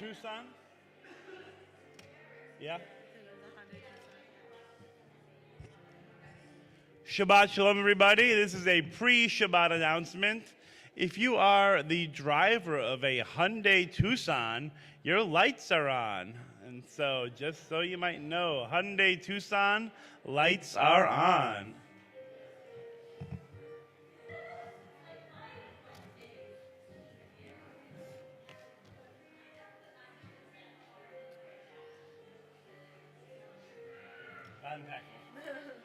Tucson? Yeah? Shabbat Shalom, everybody. This is a pre-Shabbat announcement. If you are the driver of a Hyundai Tucson, your lights are on. And so, just so you might know, Hyundai Tucson, lights are on. Unpacking. There it is.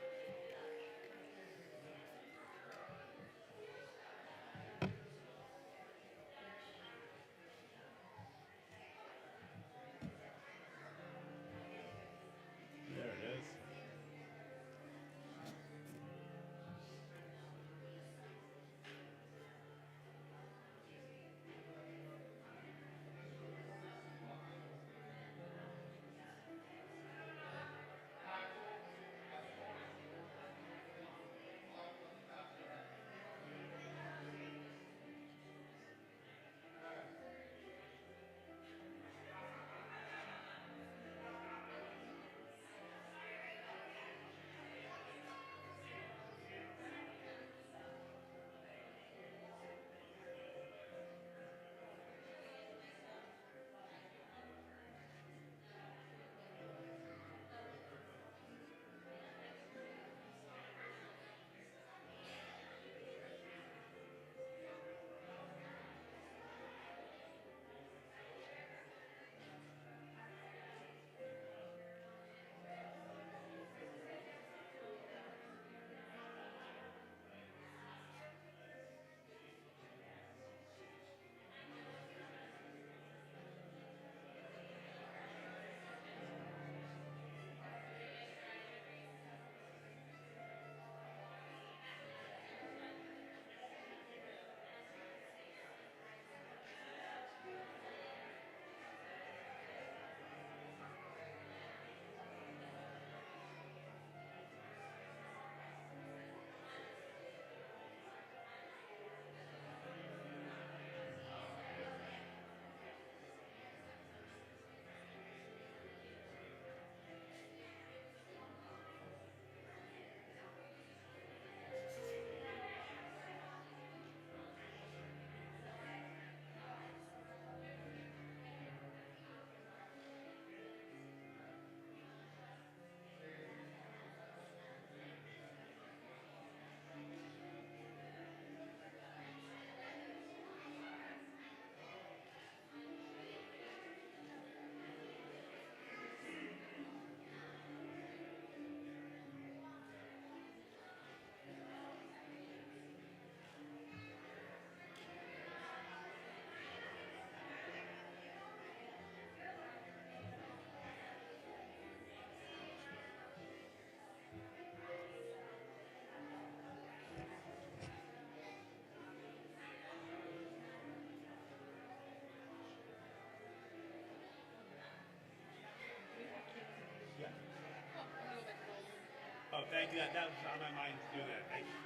Oh, thank you. That was on my mind to do that. Thank you.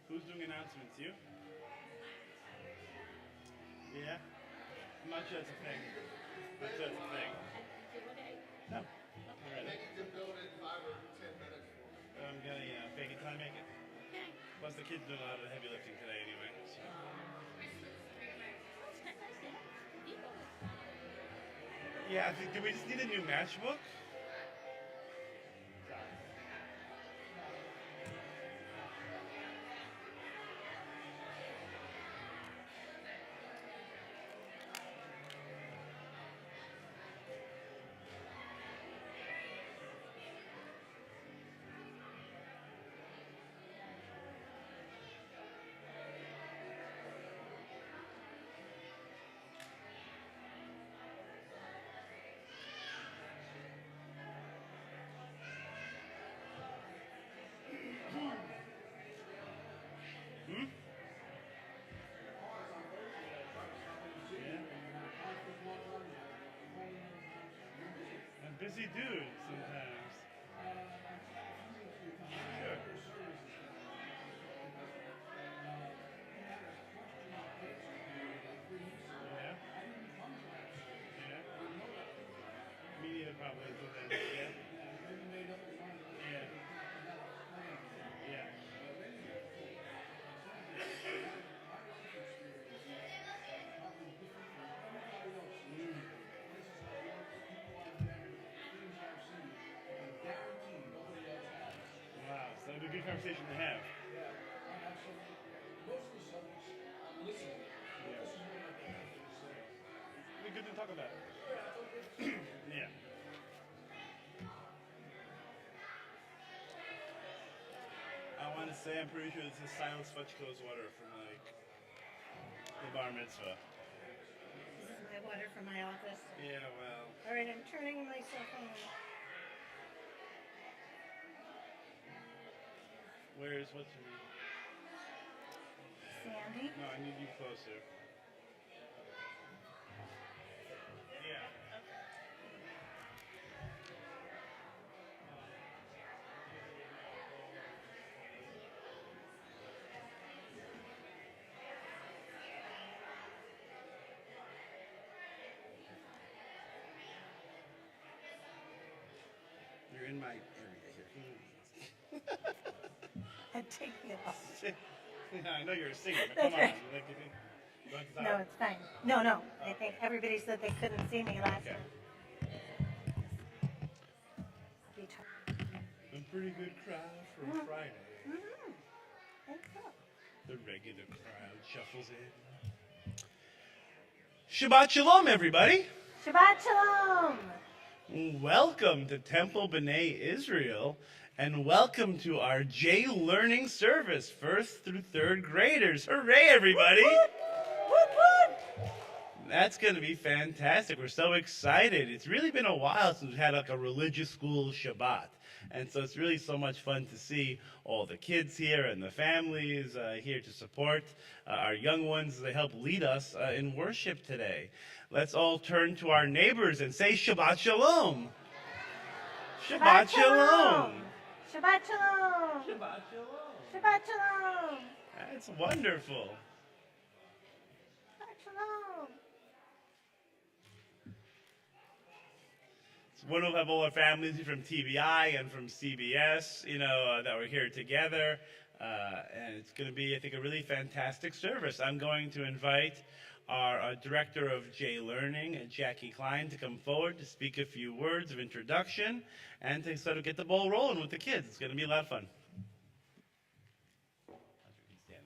Who's doing announcements? You? Yeah? I'm not sure that's a thing. I'm not sure that's a thing. No. All right. You can build it in 5 or 10 minutes. I'm gonna bake it till I make it. Plus the kids doing a lot of the heavy lifting today anyway. So. Yeah, I think, do we just need a new matchbook? Busy dude sometimes. Sure. good conversation to have. Yeah, absolutely. Most of the subjects I'm listening to. This is one of my favorite things to say. It'd be good to talk about it. Yeah. I want to say I'm pretty sure this is Silas Fetchko's water from like the bar mitzvah. This is my water from my office. Yeah, well. All right, I'm turning myself on. Where's what's your name? Sandy? No, I need you closer. Yeah. You're in my area here. Take it off. Yeah, I know you're a singer, but come on. That's Like, you want to No, it's fine. No. I think everybody said they couldn't see me last Okay. time. Be tough. A pretty good crowd for a Friday. Mm-hmm. Think so. The regular crowd shuffles in. Shabbat Shalom, everybody. Shabbat Shalom! Welcome to Temple B'nai Israel, and welcome to our J Learning service, 1st through 3rd graders. Hooray, everybody! Woot! That's going to be fantastic. We're so excited. It's really been a while since we've had like a religious school Shabbat. And so it's really so much fun to see all the kids here and the families here to support our young ones as they help lead us in worship today. Let's all turn to our neighbors and say Shabbat Shalom. Shabbat Shalom. Shabbat Shalom! Shabbat Shalom. Shabbat Shalom! That's wonderful. Shabbat Shalom! It's wonderful to have all our families from TBI and from CBS, that we're here together. And it's going to be, I think, a really fantastic service. I'm going to invite our Director of J Learning, Jackie Klein, to come forward to speak a few words of introduction and to sort of get the ball rolling with the kids. It's going to be a lot of fun. You can stand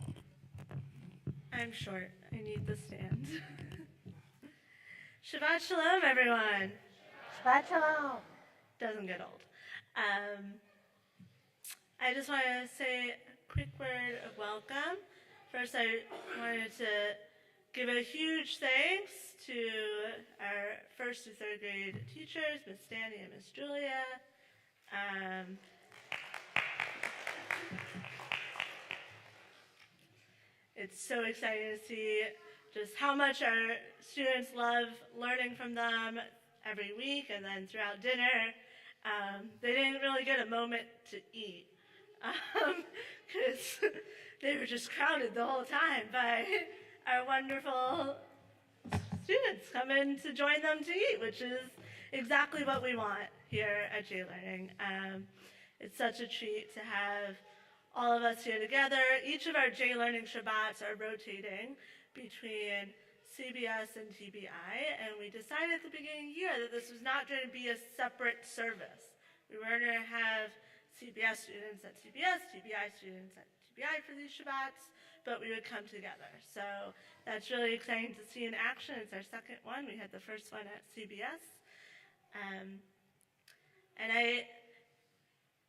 there. I'm short. I need the stand. Shabbat Shalom, everyone. Shabbat Shalom! Doesn't get old. I just want to say a quick word of welcome. First, I wanted to give a huge thanks to our 1st to 3rd grade teachers, Miss Danny and Miss Julia. It's so exciting to see just how much our students love learning from them every week and then throughout dinner. They didn't really get a moment to eat because they were just crowded the whole time by our wonderful students coming to join them to eat, which is exactly what we want here at J Learning. It's such a treat to have all of us here together. Each of our J Learning Shabbats are rotating between CBS and TBI, and we decided at the beginning of the year that this was not going to be a separate service. We were going to have CBS students at CBS, TBI students at TBI for these Shabbats, but we would come together. So that's really exciting to see in action. It's our second one. We had the first one at CBS.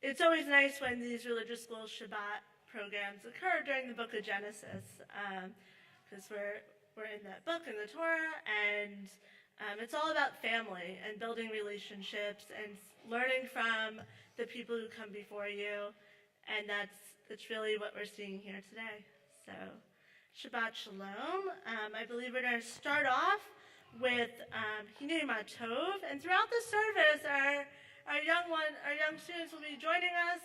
It's always nice when these religious school Shabbat programs occur during the book of Genesis, because we're in that book in the Torah, and it's all about family and building relationships and learning from the people who come before you, and that's really what we're seeing here today. So, Shabbat Shalom. I believe we're going to start off with Hinei Ma Tov, and throughout the service, our young students will be joining us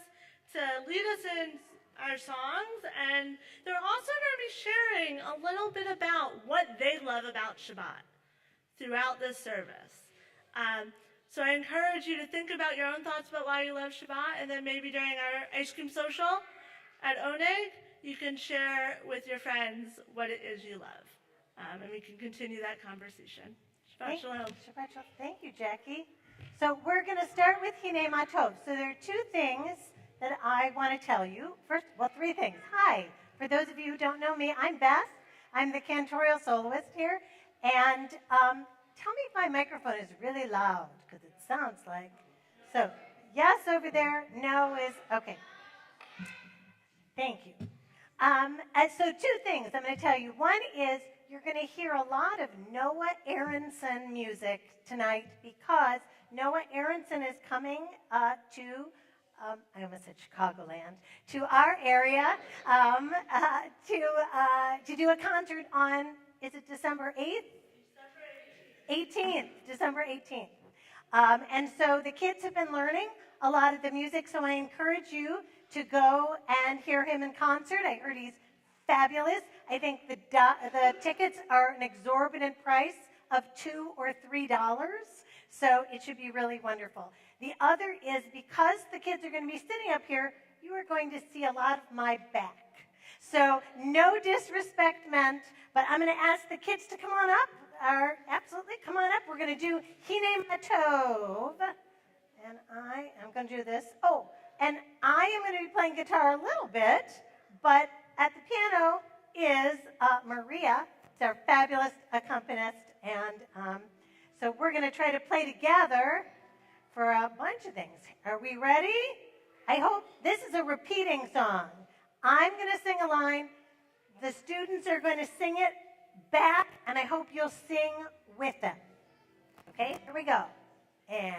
to lead us in our songs, and they're also going to be sharing a little bit about what they love about Shabbat throughout this service. So I encourage you to think about your own thoughts about why you love Shabbat, and then maybe during our ice cream social at Oneg, you can share with your friends what it is you love, and we can continue that conversation. Shabbat Shalom. Shabbat Shalom. Thank you, Jackie. So we're going to start with Hinei Ma Tov. So there are two things that I want to tell you. First, well, three things. Hi, for those of you who don't know me, I'm Beth. I'm the cantorial soloist here. And tell me if my microphone is really loud, because it sounds like. So, yes over there, no is, okay. Thank you. So two things I'm going to tell you. One is you're going to hear a lot of Noah Aronson music tonight because Noah Aronson is coming I almost said Chicagoland, to our area to do a concert on, is it December 8th? 18th, December 18th. And so the kids have been learning a lot of the music, so I encourage you to go and hear him in concert. I heard he's fabulous. I think the tickets are an exorbitant price of $2 or $3, so it should be really wonderful. The other is because the kids are going to be sitting up here, you are going to see a lot of my back. So no disrespect meant, but I'm going to ask the kids to come on up. Absolutely, come on up. We're going to do Hine Matov. And I am going to do this. Oh, and I am going to be playing guitar a little bit, but at the piano is Maria. It's our fabulous accompanist. And so we're going to try to play together for a bunch of things. Are we ready? I hope this is a repeating song. I'm going to sing a line. The students are going to sing it back, and I hope you'll sing with them. Okay, here we go. And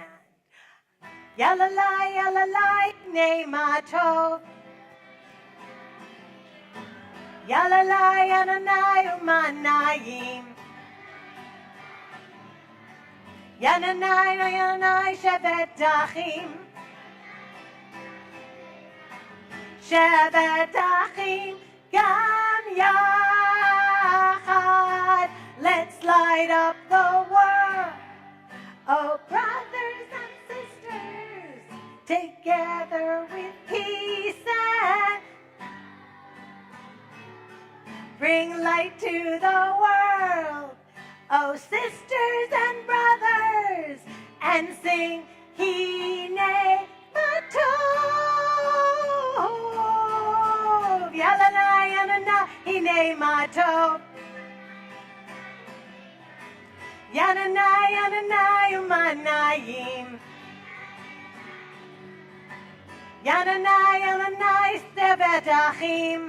yalalai, nema tov. Yalalai, ananai, umanayim. Yananai, shevet dachim. Shevet dachim, gam yachad. Let's light up the world. Oh, brothers and sisters, together with peace and bring light to the world. Oh, sisters and brothers, and sing Hine Matov. Yalanai, yanana, Hine Matov. Yananai, yananai, umanayim. Yananai, yananai, sevet achim.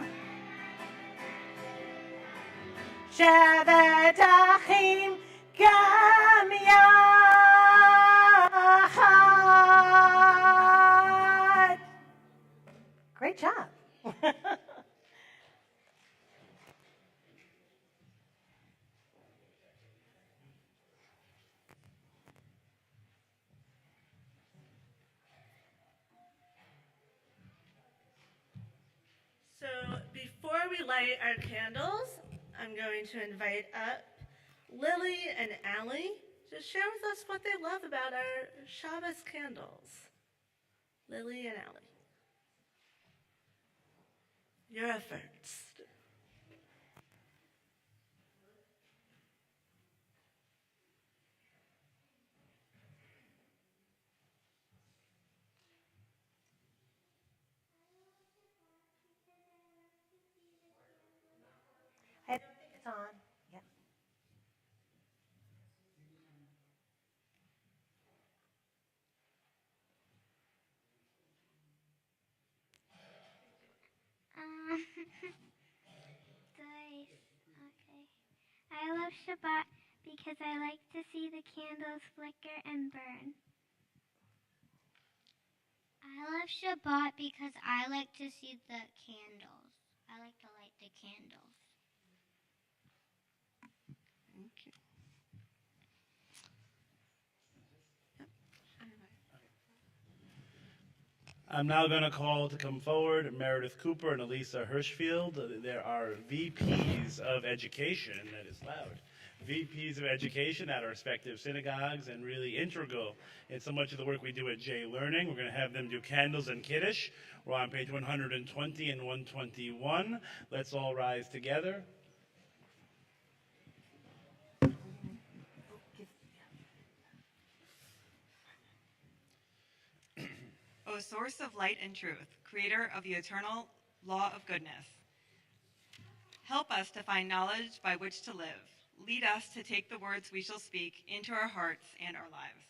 Shevet achim, gam yachad. Great job. So before we light our candles, I'm going to invite up Lily and Allie to share with us what they love about our Shabbos candles. Lily and Allie. You're up first. I don't think it's on. Yeah. Nice. Okay. I love Shabbat because I like to see the candles flicker and burn. I love Shabbat because I like to see the candles. I like to light the candles. Thank you. I'm now going to call to come forward Meredith Cooper and Elisa Hirschfield. There are VPs of education, that is loud, VPs of education at our respective synagogues and really integral in so much of the work we do at J Learning. We're going to have them do candles and Kiddush. We're on page 120 and 121. Let's all rise together. O source of light and truth, creator of the eternal law of goodness. Help us to find knowledge by which to live. Lead us to take the words we shall speak into our hearts and our lives.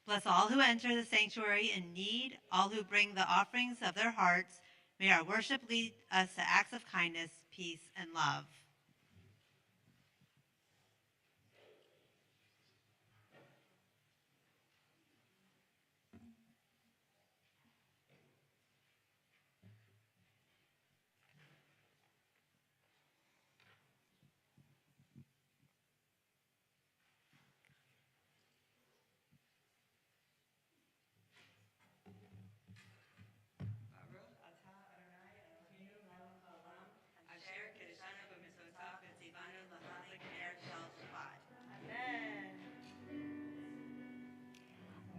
Bless all who enter the sanctuary in need, all who bring the offerings of their hearts. May our worship lead us to acts of kindness, peace, and love.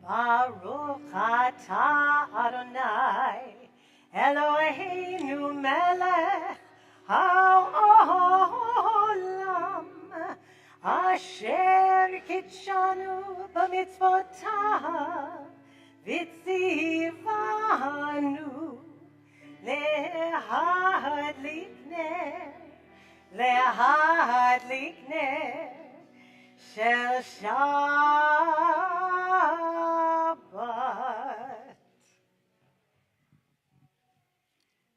Baruch atah Adonai, Eloheinu melech haolam, asher kitshanu b'mitzvotav, v'tzivanu להדליק נר של Shabbat.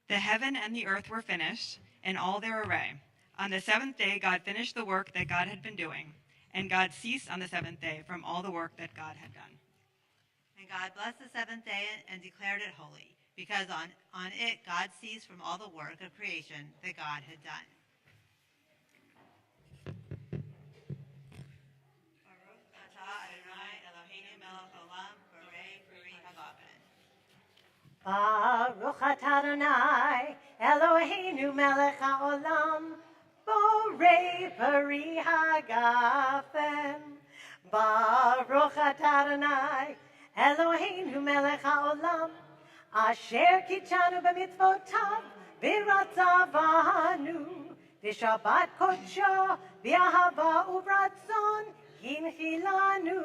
The heaven and the earth were finished, and all their array. On the seventh day, God finished the work that God had been doing, and God ceased on the seventh day from all the work that God had done. And God blessed the seventh day and declared it holy, because on it God ceased from all the work of creation that God had done. Baruch atah Adonai, Eloheinu melech haolam, borei peri hagafen. Baruch atah Adonai, Eloheinu melech haolam, asher kitshanu b'mitzvotav, v'ratzavanu, v'shabbat kodsho, v'ahava uvratzon, hinchilanu,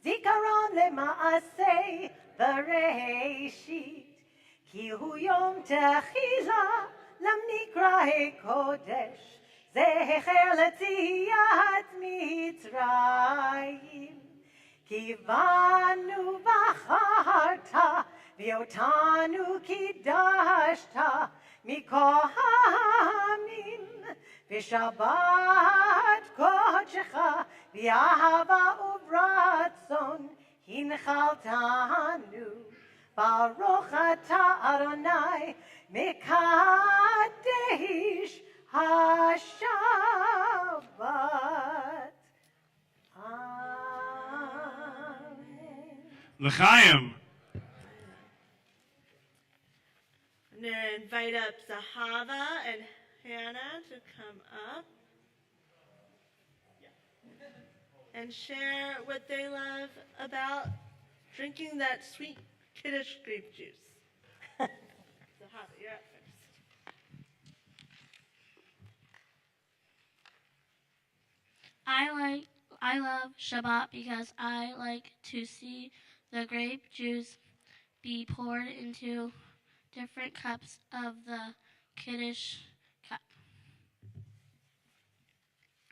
zikaron lema'aseh, Bereshit, ki hu yom techila lemnikra'e kodesh, zecher letziyat Mitzrayim, ki vanu v'charta, v'yotanu kidashta, mikohamim, v'shabbat kodshecha, v'ahava uvratzon, Hinchaltanu, Baruch atah Adonai, Mekadesh HaShabbat. Amen. L'chaim. I'm going to invite up Zahava and Hannah to come up and share what they love about drinking that sweet Kiddush grape juice. Zahava, you're up first. I love Shabbat because I like to see the grape juice be poured into different cups of the Kiddush cup.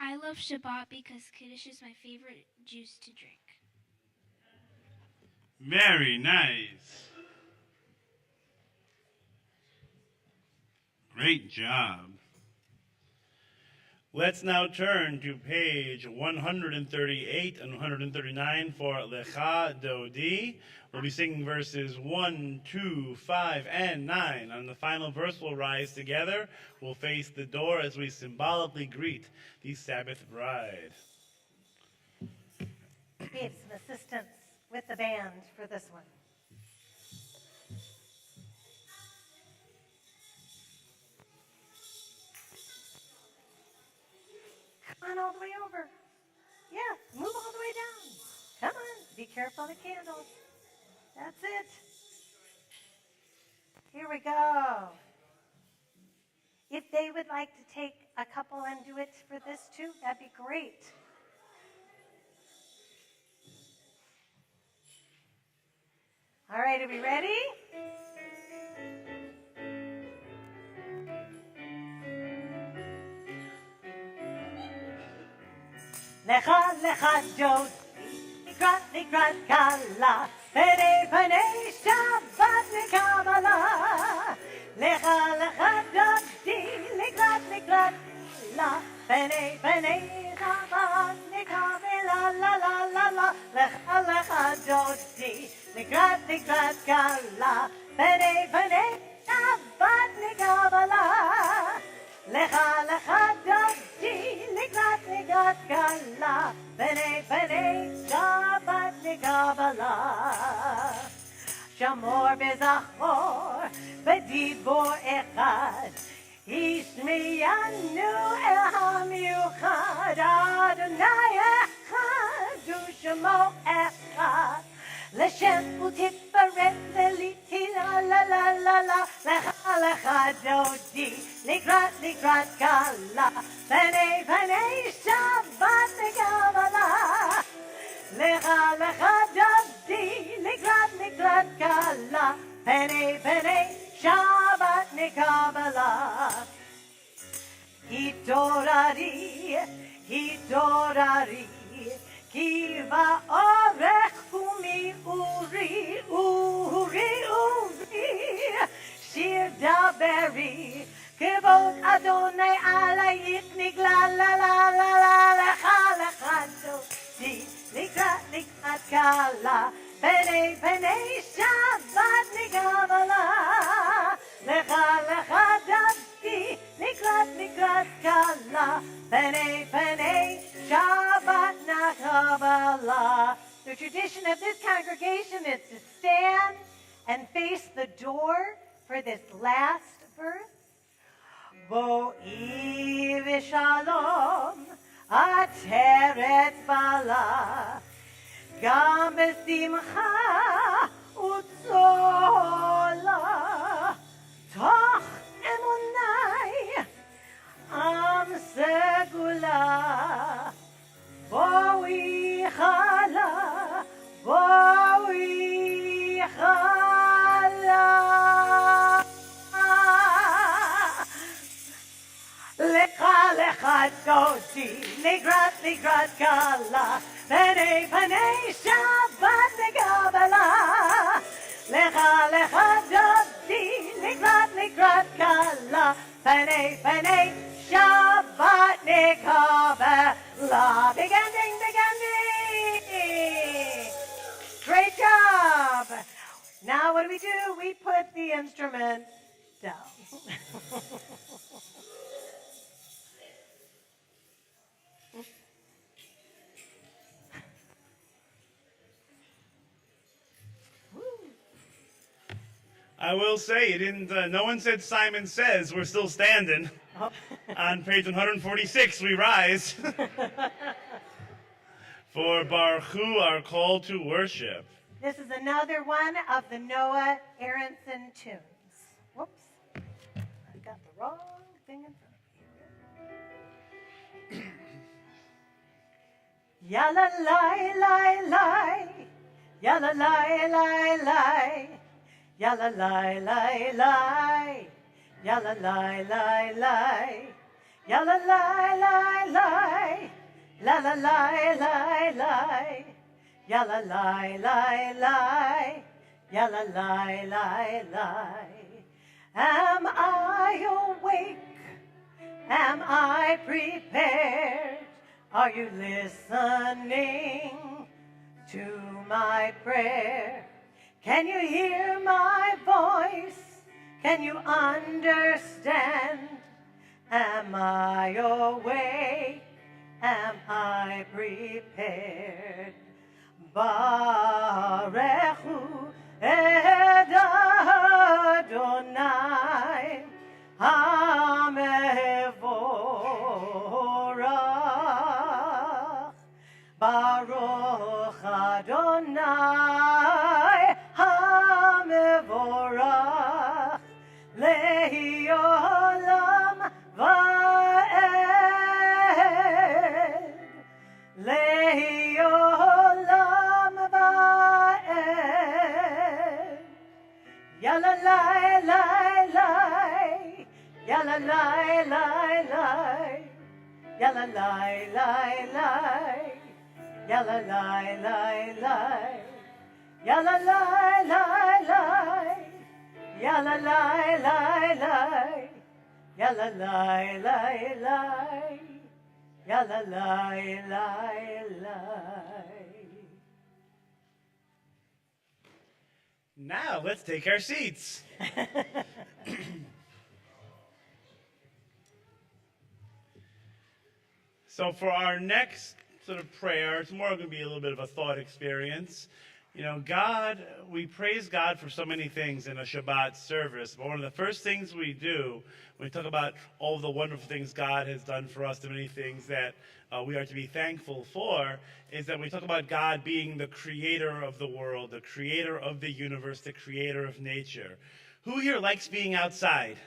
I love Shabbat because Kiddush is my favorite juice to drink. Very nice. Great job. Let's now turn to page 138 and 139 for Lecha Dodi. We'll be singing verses 1, 2, 5, and 9. On the final verse, we'll rise together. We'll face the door as we symbolically greet the Sabbath bride. We have some assistance with the band for this one. Come on all the way over. Yeah, move all the way down. Come on, be careful of the candles. That's it. Here we go. If they would like to take a couple and do it for this too, that'd be great. All right, are we ready? Lecha lecha Jodi, likrat kala, penei Shabbat nekabala. Lecha lecha Jodi, likrat kala, penei Shabbat nekabala la la la la. Lecha lecha Jodi, likrat kala, penei Shabbat nekabala. Lecha lecha Jodi, likrat kala, penei Shabbat nekabala. Shamor bezachor, bedibor echad, Yishmiyanu el hamiuchad, Adonai echad, u'shemo echad. L'shem u'tiferet le'liti la la la la la. Lecha lecha Jodi, likrat kala, penei Shabbat nekabala. Lecha lecha Jodi, likrat kala, penei Shabbat nekabala. Hitorari, ki ba'orech umi uri, shir daberi, kevod Adonai alayich nigla la la la la. Lecha Jodi, likrat kala, penei Shabbat nekabala. Lecha Jodi, likrat kala, penei Shabbat nekabala. The tradition of this congregation is to stand and face the door for this last verse. Bo'i v'shalom, ateret bala, gam b'simcha u'tzola, toch emunai, am segula. Bo'i chala, bo'i chala. Lecha Jodi, likrat kala, penei Shabbat nekabala. Lecha Jodi, likrat kala, penei Shabbat nekabala. Big ending. Great job. Now what do? We put the instrument down. I will say, you didn't. No one said Simon Says. We're still standing. Oh. On page 146, we rise for Baruch Hu, our call to worship. This is another one of the Noah Aronson tunes. Whoops. I got the wrong thing in front of me. Yalla lie, lie, lie. Yalla lie, lie, lie. Yalla lie, lie, lie. Yalla lie, lie, lie. Yalla lie, lie, lie. La la lie, lie, lie. Yalla lie, lie, lie. Yalla lie, lie, lie. Am I awake? Am I prepared? Are you listening to my prayer? Can you hear my voice? Can you understand? Am I awake? Am I prepared? Barechu et Adonai HaMevorach. Baruch Adonai HaMevorach le'olam va'ed. Le'olam va'ed. Ya la la la la. Ya la la la la. Ya la la la la. Ya la la la la. Ya la la la la. Ya la la la la. Ya la la la la. Ya la la la la. Now let's take our seats. So for our next sort of prayer, it's more going to be a little bit of a thought experience. You know, God, we praise God for so many things in a Shabbat service, but one of the first things we do when we talk about all the wonderful things God has done for us, the many things that we are to be thankful for, is that we talk about God being the creator of the world, the creator of the universe, the creator of nature. Who here likes being outside?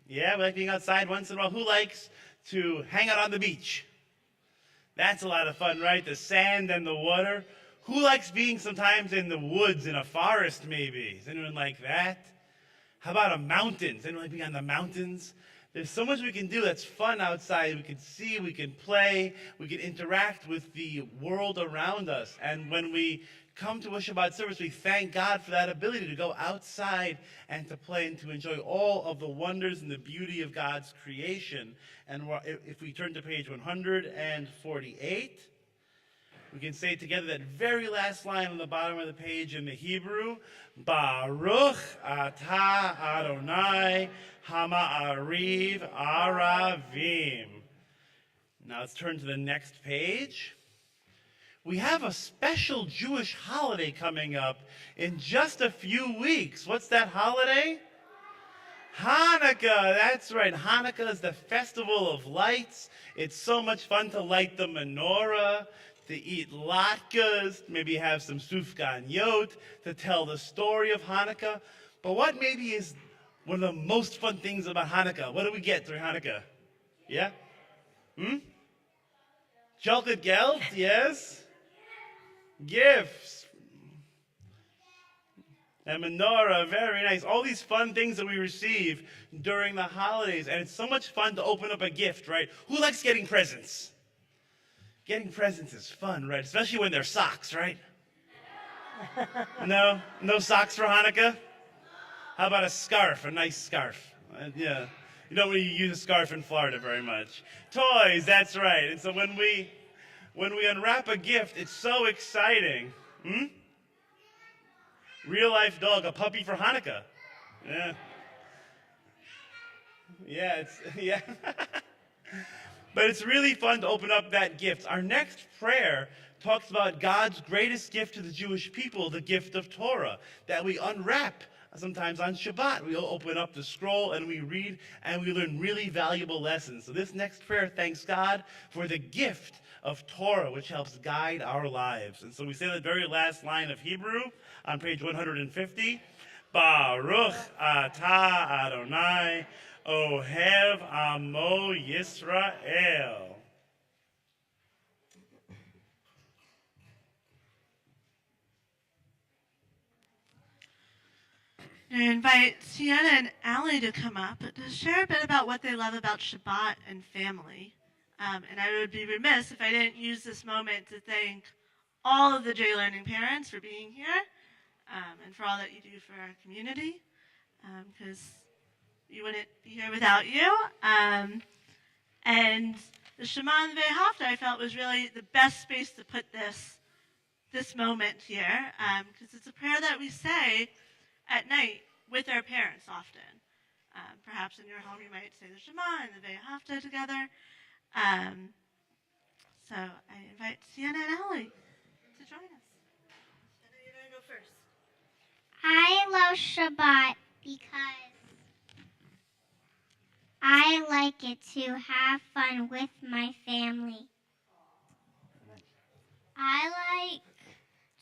Yeah, we like being outside once in a while. Who likes to hang out on the beach? That's a lot of fun, right? The sand and the water. Who likes being sometimes in the woods, in a forest maybe? Is anyone like that? How about a mountain? Does anyone like being on the mountains? There's so much we can do that's fun outside. We can see, we can play, we can interact with the world around us. And when we come to a Shabbat service, we thank God for that ability to go outside and to play and to enjoy all of the wonders and the beauty of God's creation. And if we turn to page 148, we can say together that very last line on the bottom of the page in the Hebrew, Baruch atah Adonai hama'ariv aravim. Now let's turn to the next page. We have a special Jewish holiday coming up in just a few weeks. What's that holiday? Hanukkah. That's right. Hanukkah is the festival of lights. It's so much fun to light the menorah, to eat latkes, maybe have some sufganiyot, to tell the story of Hanukkah. But what maybe is one of the most fun things about Hanukkah? What do we get during Hanukkah? Yeah? Chocolate gelt, yes? Gifts. And menorah, very nice. All these fun things that we receive during the holidays. And it's so much fun to open up a gift, right? Who likes getting presents? Getting presents is fun, right? Especially when they're socks, right? No? No socks for Hanukkah? How about a scarf, a nice scarf? Yeah. You don't really use a scarf in Florida very much. Toys, that's right. And so when we unwrap a gift, it's so exciting. Real life dog, a puppy for Hanukkah. Yeah. Yeah. But it's really fun to open up that gift. Our next prayer talks about God's greatest gift to the Jewish people, the gift of Torah, that we unwrap sometimes on Shabbat. We open up the scroll and we read and we learn really valuable lessons. So this next prayer thanks God for the gift of Torah, which helps guide our lives. And so we say the very last line of Hebrew on page 150. Baruch atah Adonai Ohev Amo Yisrael. I invite Sienna and Allie to come up to share a bit about what they love about Shabbat and family. And I would be remiss if I didn't use this moment to thank all of the J Learning parents for being here and for all that you do for our community, because we wouldn't be here without you. And the Shema and the Ve'ahavta I felt was really the best space to put this moment here, because it's a prayer that we say at night with our parents often. Perhaps in your home you might say the Shema and the Ve'ahavta together. So I invite Sienna and Allie to join us. Sienna, you're going to go first. I love Shabbat because I like it to have fun with my family. I like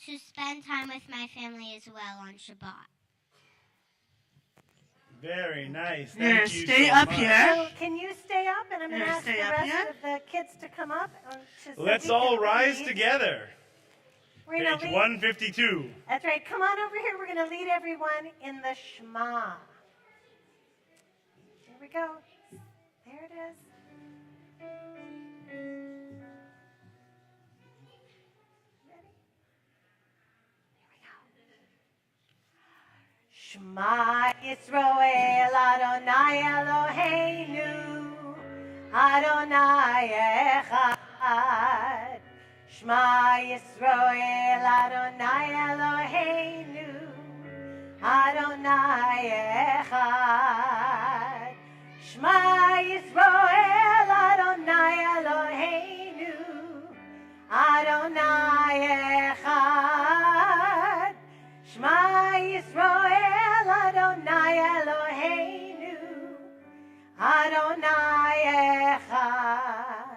to spend time with my family as well on Shabbat. Very nice. You're Thank gonna you stay so up much. here. So can you stay up? And I'm going to Here, ask the stay up rest here. of the kids to come up. So Let's we all can rise read. together. We're gonna Page lead. 152. That's right. Come on over here. We're going to lead everyone in the Shema. Here we go. There it is. Ready? Here we go. Shema Yisrael Adonai Eloheinu Adonai Echad. Shema Yisrael Adonai Eloheinu Adonai Echad. Shema Yisrael Adonai Eloheinu Adonai Echad. Shema Yisrael Adonai Eloheinu Adonai Echad.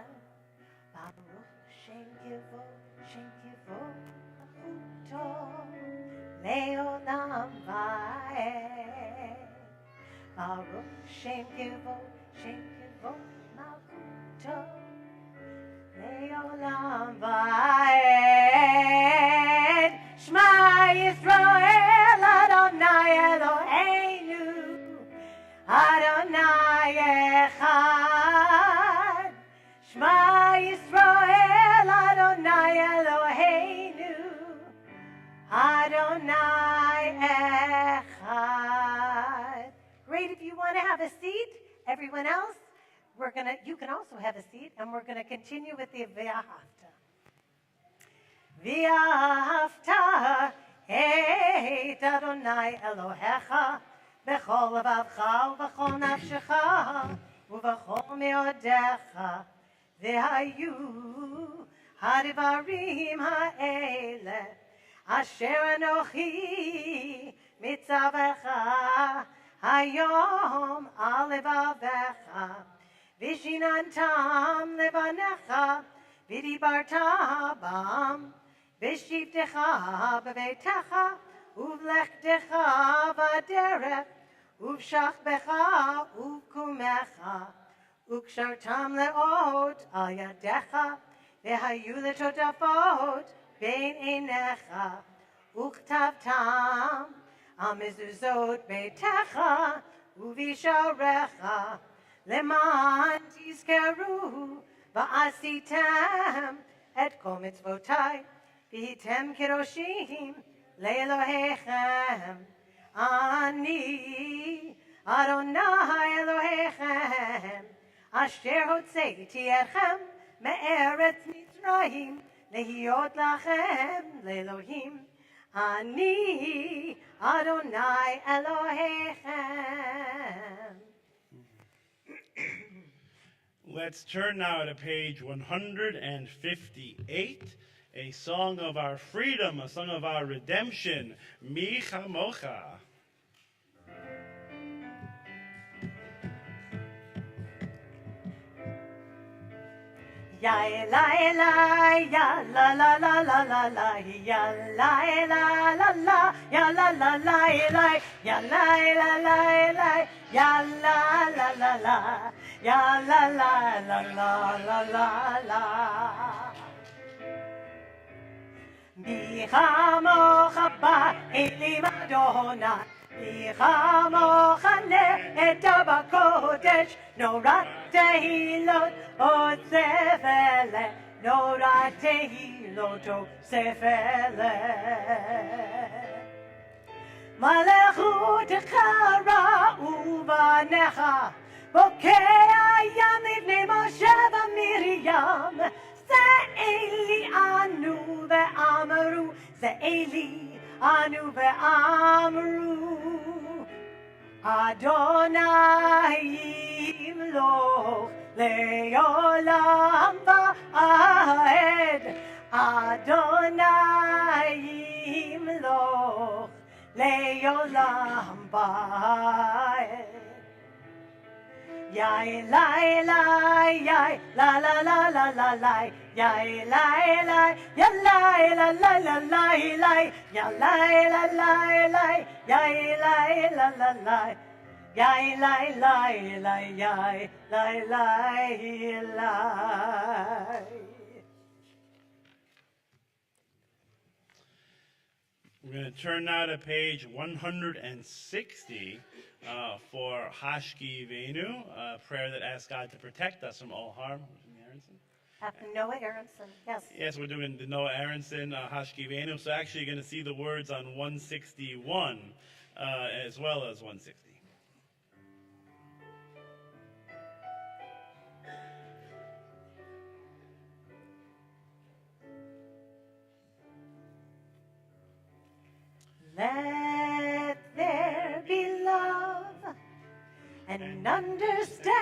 Leolam vaed. Baruch Shem Kivot Malchuto. Leolam vaed. Shema Yisrael Adonai Eloheinu Adonai Echad. Shema Yisrael Adonai Eloheinu Adonai Echad. Great. If you want to have a seat, everyone else, you can also have a seat, and we're going to continue with the V'ahavta. V'ahavta et Adonai Elohecha b'chol levavcha u'b'chol nafshecha u'b'chol meodecha v'hayu hadivarim ha'eleh Asher Anochi mitzavecha hayom al levavecha vishinantam levanecha vidibarta bam vishivtecha bevetecha uvlechtecha vaderech uvshachbecha uvkumecha ukshartam leot al yadecha vehayu letotafot Bein einecha uktavtam amizuzot beitecha uvisharecha leman tizkeru va'asitem et kol mitzvotai v'hitem kiroshim le'elohechem ani Adonai Elohechem asher hotzeiti etchem me'eretz Mitzrayim Lehiot lachem le'Elohim Ani Adonai Elohechem. Let's turn now to page 158, a song of our freedom, a song of our redemption, Mi Chamocha. Ya la ya la la la la la la ya la la la ya la la la ya la ya la la la ya la la Mi chamocha ba'elim Adonai Mi chamocha ne'eta b'kodesh Norat tehilot o sefele Norat tehilot o sefele Malechutecha ra'u banecha Bokei yam livnei Moshe v'Miriam Ze'eli anu ve'amru Ze'eli anu ve'amru Adonai yimloch le'olam va'ed Adonai yimloch le'olam va'ed Yai lai lai yai la la la la la lai yai lai lai ya lai la la la lai lai ya lai la lai lai yai lai la la lai yai lai lai lai yai lai lai lai We're going to turn now to page 160 for Hashki Venu, a prayer that asks God to protect us from all harm. Noah Aronson, yes. Yes, we're doing the Noah Aronson Hashki Venu. So actually you're going to see the words on 161 as well as 160. Let there be love and understanding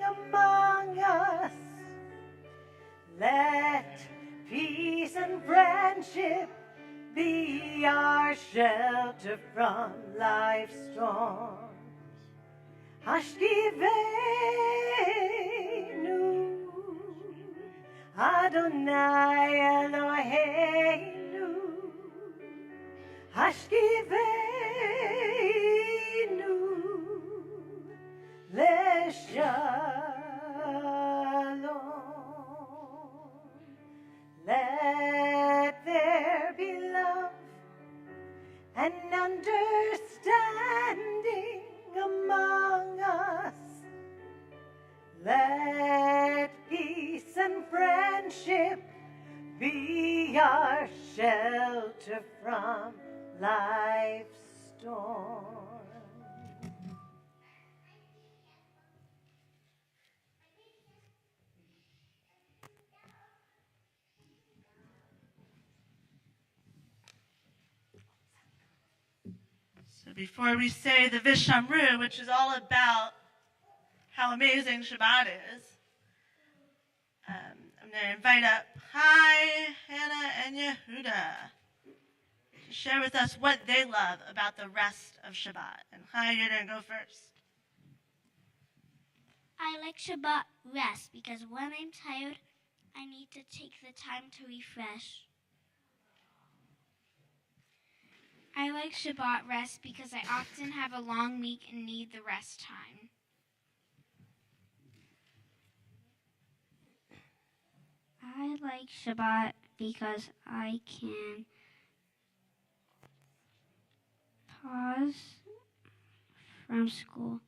among us. Let peace and friendship be our shelter from life's storms. Hashkivenu Adonai Eloheinu Hashkivenu Leshalom. Let there be love and understanding among us. Let peace and friendship be our shelter from life's storm. So before we say the Vishamru, which is all about how amazing Shabbat is, I'm going to invite up Hi, Hannah, and Yehuda to share with us what they love about the rest of Shabbat. And Hi, you're going to go first. I like Shabbat rest because when I'm tired, I need to take the time to refresh. I like Shabbat rest because I often have a long week and need the rest time. I like Shabbat because I can pause from school.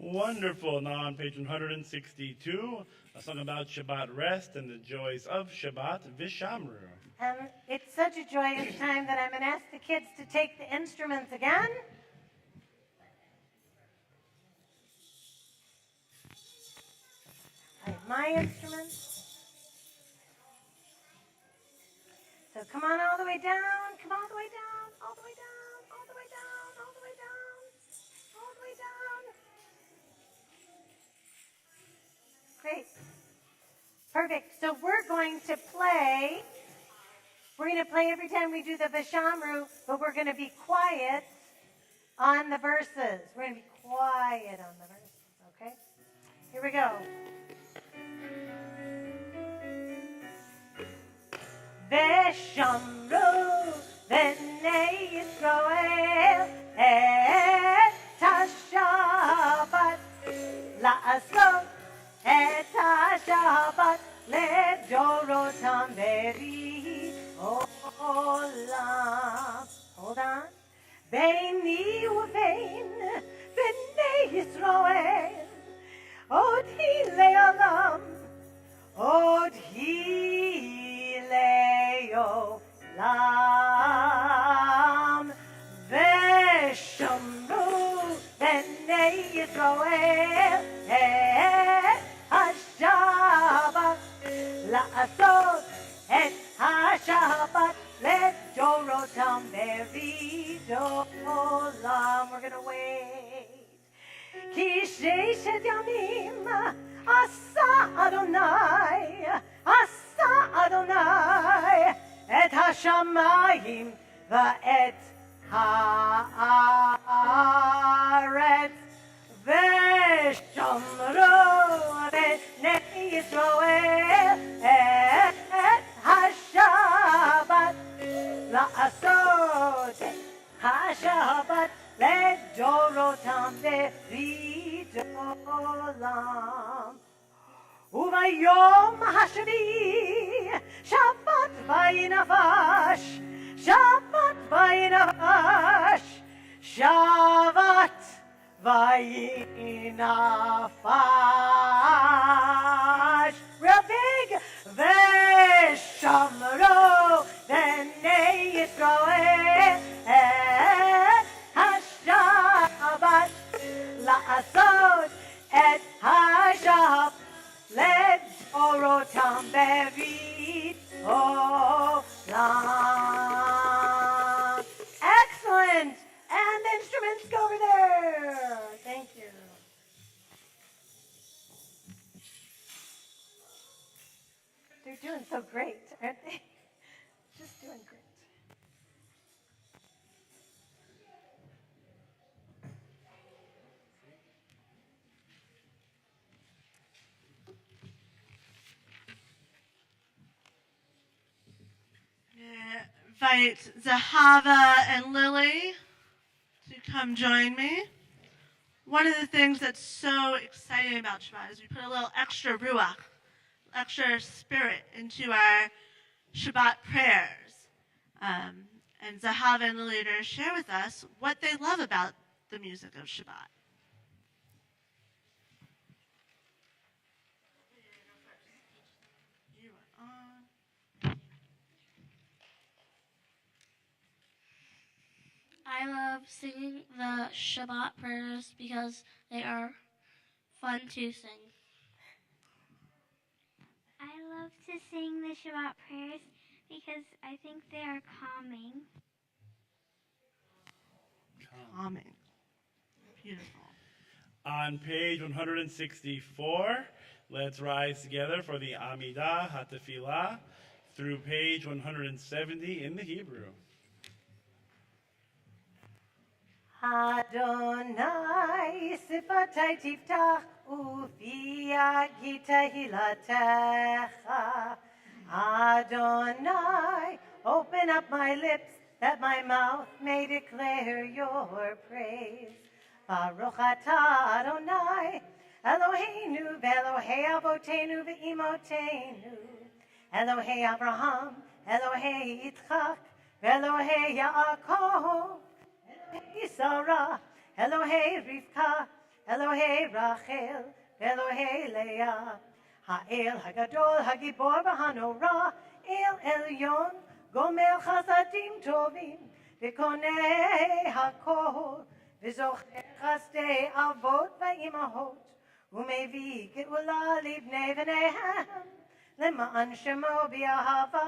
Wonderful. Now on page 162, a song about Shabbat rest and the joys of Shabbat, Vishamru. It's such a joyous time that I'm going to ask the kids to take the instruments again. I have my instruments. So come on all the way down, come all the way down, all the way down, all the way down, all the way down, all the way down. Great. Perfect. So we're going to play every time we do the Vishamru, but we're going to be quiet on the verses. We're going to be quiet on the verses, okay? Here we go. Vishamru b'nei Yisrael et ha-Shabbat la'asot et ha-Shabbat ledorotam beri olam. Hold on. Beini uvein b'nei Yisrael od hi le'olam od hi le'olam v'shamru b'nei Yisrael et ha-Shabbat la'asot et ha-Shabbat ledorotam beridolam. We're going to wait. Ki sheishet yamim asa Adonai et ha-shamayim va'et ha'aretz v'shamru b'nei Yisrael et ha-Shabbat la'asot et ha-Shabbat ledorotam beridolam. ביום השביעי, שבת וינפש, שבת וינפש, שבת וינפש. Real big. ושמרו בני ישראל השבת לעשות את השבת לדורותם בברית עולם. Excellent. And the instruments go over there. Thank you. They're doing so great, aren't they? Just doing great. Invite Zahava and Lily to come join me. One of the things that's so exciting about Shabbat is we put a little extra ruach, extra spirit into our Shabbat prayers. And Zahava and Lily are going to share with us what they love about the music of Shabbat. You are on. I love singing the Shabbat prayers because they are fun to sing. I love to sing the Shabbat prayers because I think they are calming. Calming. Beautiful. On page 164, let's rise together for the Amidah HaTefilah through page 170 in the Hebrew. Adonai sifatai tiftach ufi yagi tehilatecha. Adonai, open up my lips that my mouth may declare your praise. Baruch atah Adonai, Eloheinu ve'Elohei avotenu ve'imotenu, Elohei Abraham, Elohei Yitzchak, ve'Elohei Yaakov, Elohei Sarah, Elohei Rivka, Elohei Rachel, Elohei Leah, Ha'el Hagadol, Hagibor v'Hanorah, El Elyon, Gomer Chasadim Tovim, V'konei HaKol, V'zocher Chasdei Avot v'Imahot, U'mevi Geula Livnei V'nehem, Lema'an Shemo B'Ahava,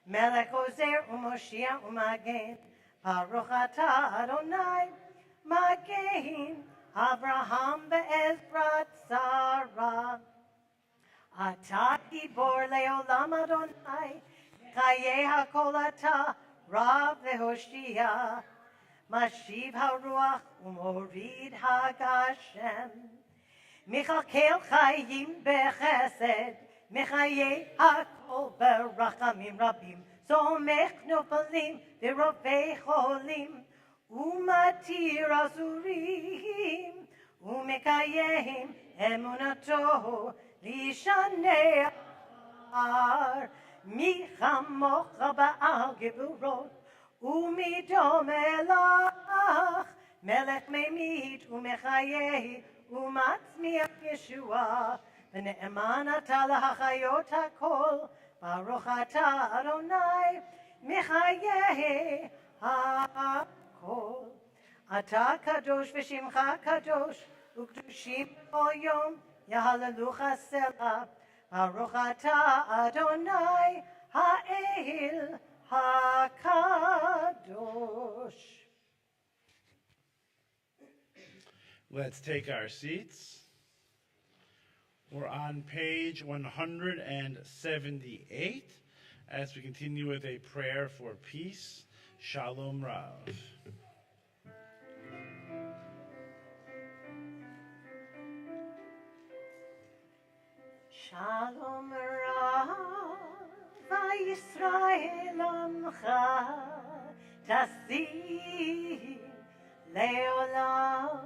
Melech Ozer U'Moshia U'Magen, Baruch atah Adonai, Magen, Avraham ve'Ezrat Sarah. Atah gibor le'olam Adonai, Chaye hakol atah, Rav ve'Hoshia, Mashiv haruach u'morid hagashem. Michakel chayim bechesed, Mechaye hakol berachamim rabim. Somech nofalim v'rovei cholim, umatir azurim, umekayem emunato lishanei ar, michamocha ba'al gevurot, umidom elach, melech memit umechayeh, umatzmiach Yeshua, v'ne'eman ata lahachayot hakol, Baruch atah Adonai, Mechayeh HaKol. Atah kadosh v'shimcha kadosh, u'kdushim b'kol yom, yahalelucha selah. Baruch atah Adonai, Ha'el HaKadosh. Let's take our seats. We're on page 178 as we continue with a prayer for peace. Shalom Rav. Shalom Rav, Yisrael Amcha, Tassim Leolam.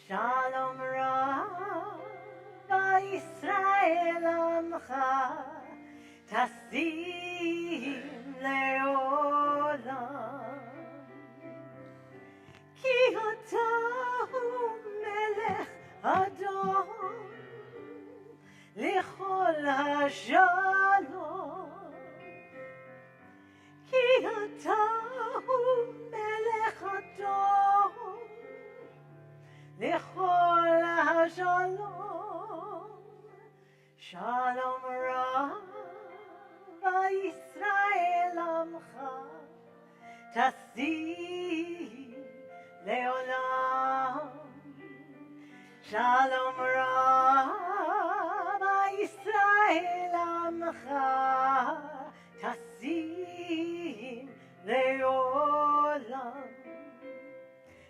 Shalom Rav, וישראל עמך תשים לעולם. כי אתה הוא מלך אדום לכל השלום. כי אתה הוא מלך אדום לכל השלום. שלום רב וישראל עמך תשים לעולם. שלום רב וישראל עמך תשים לעולם.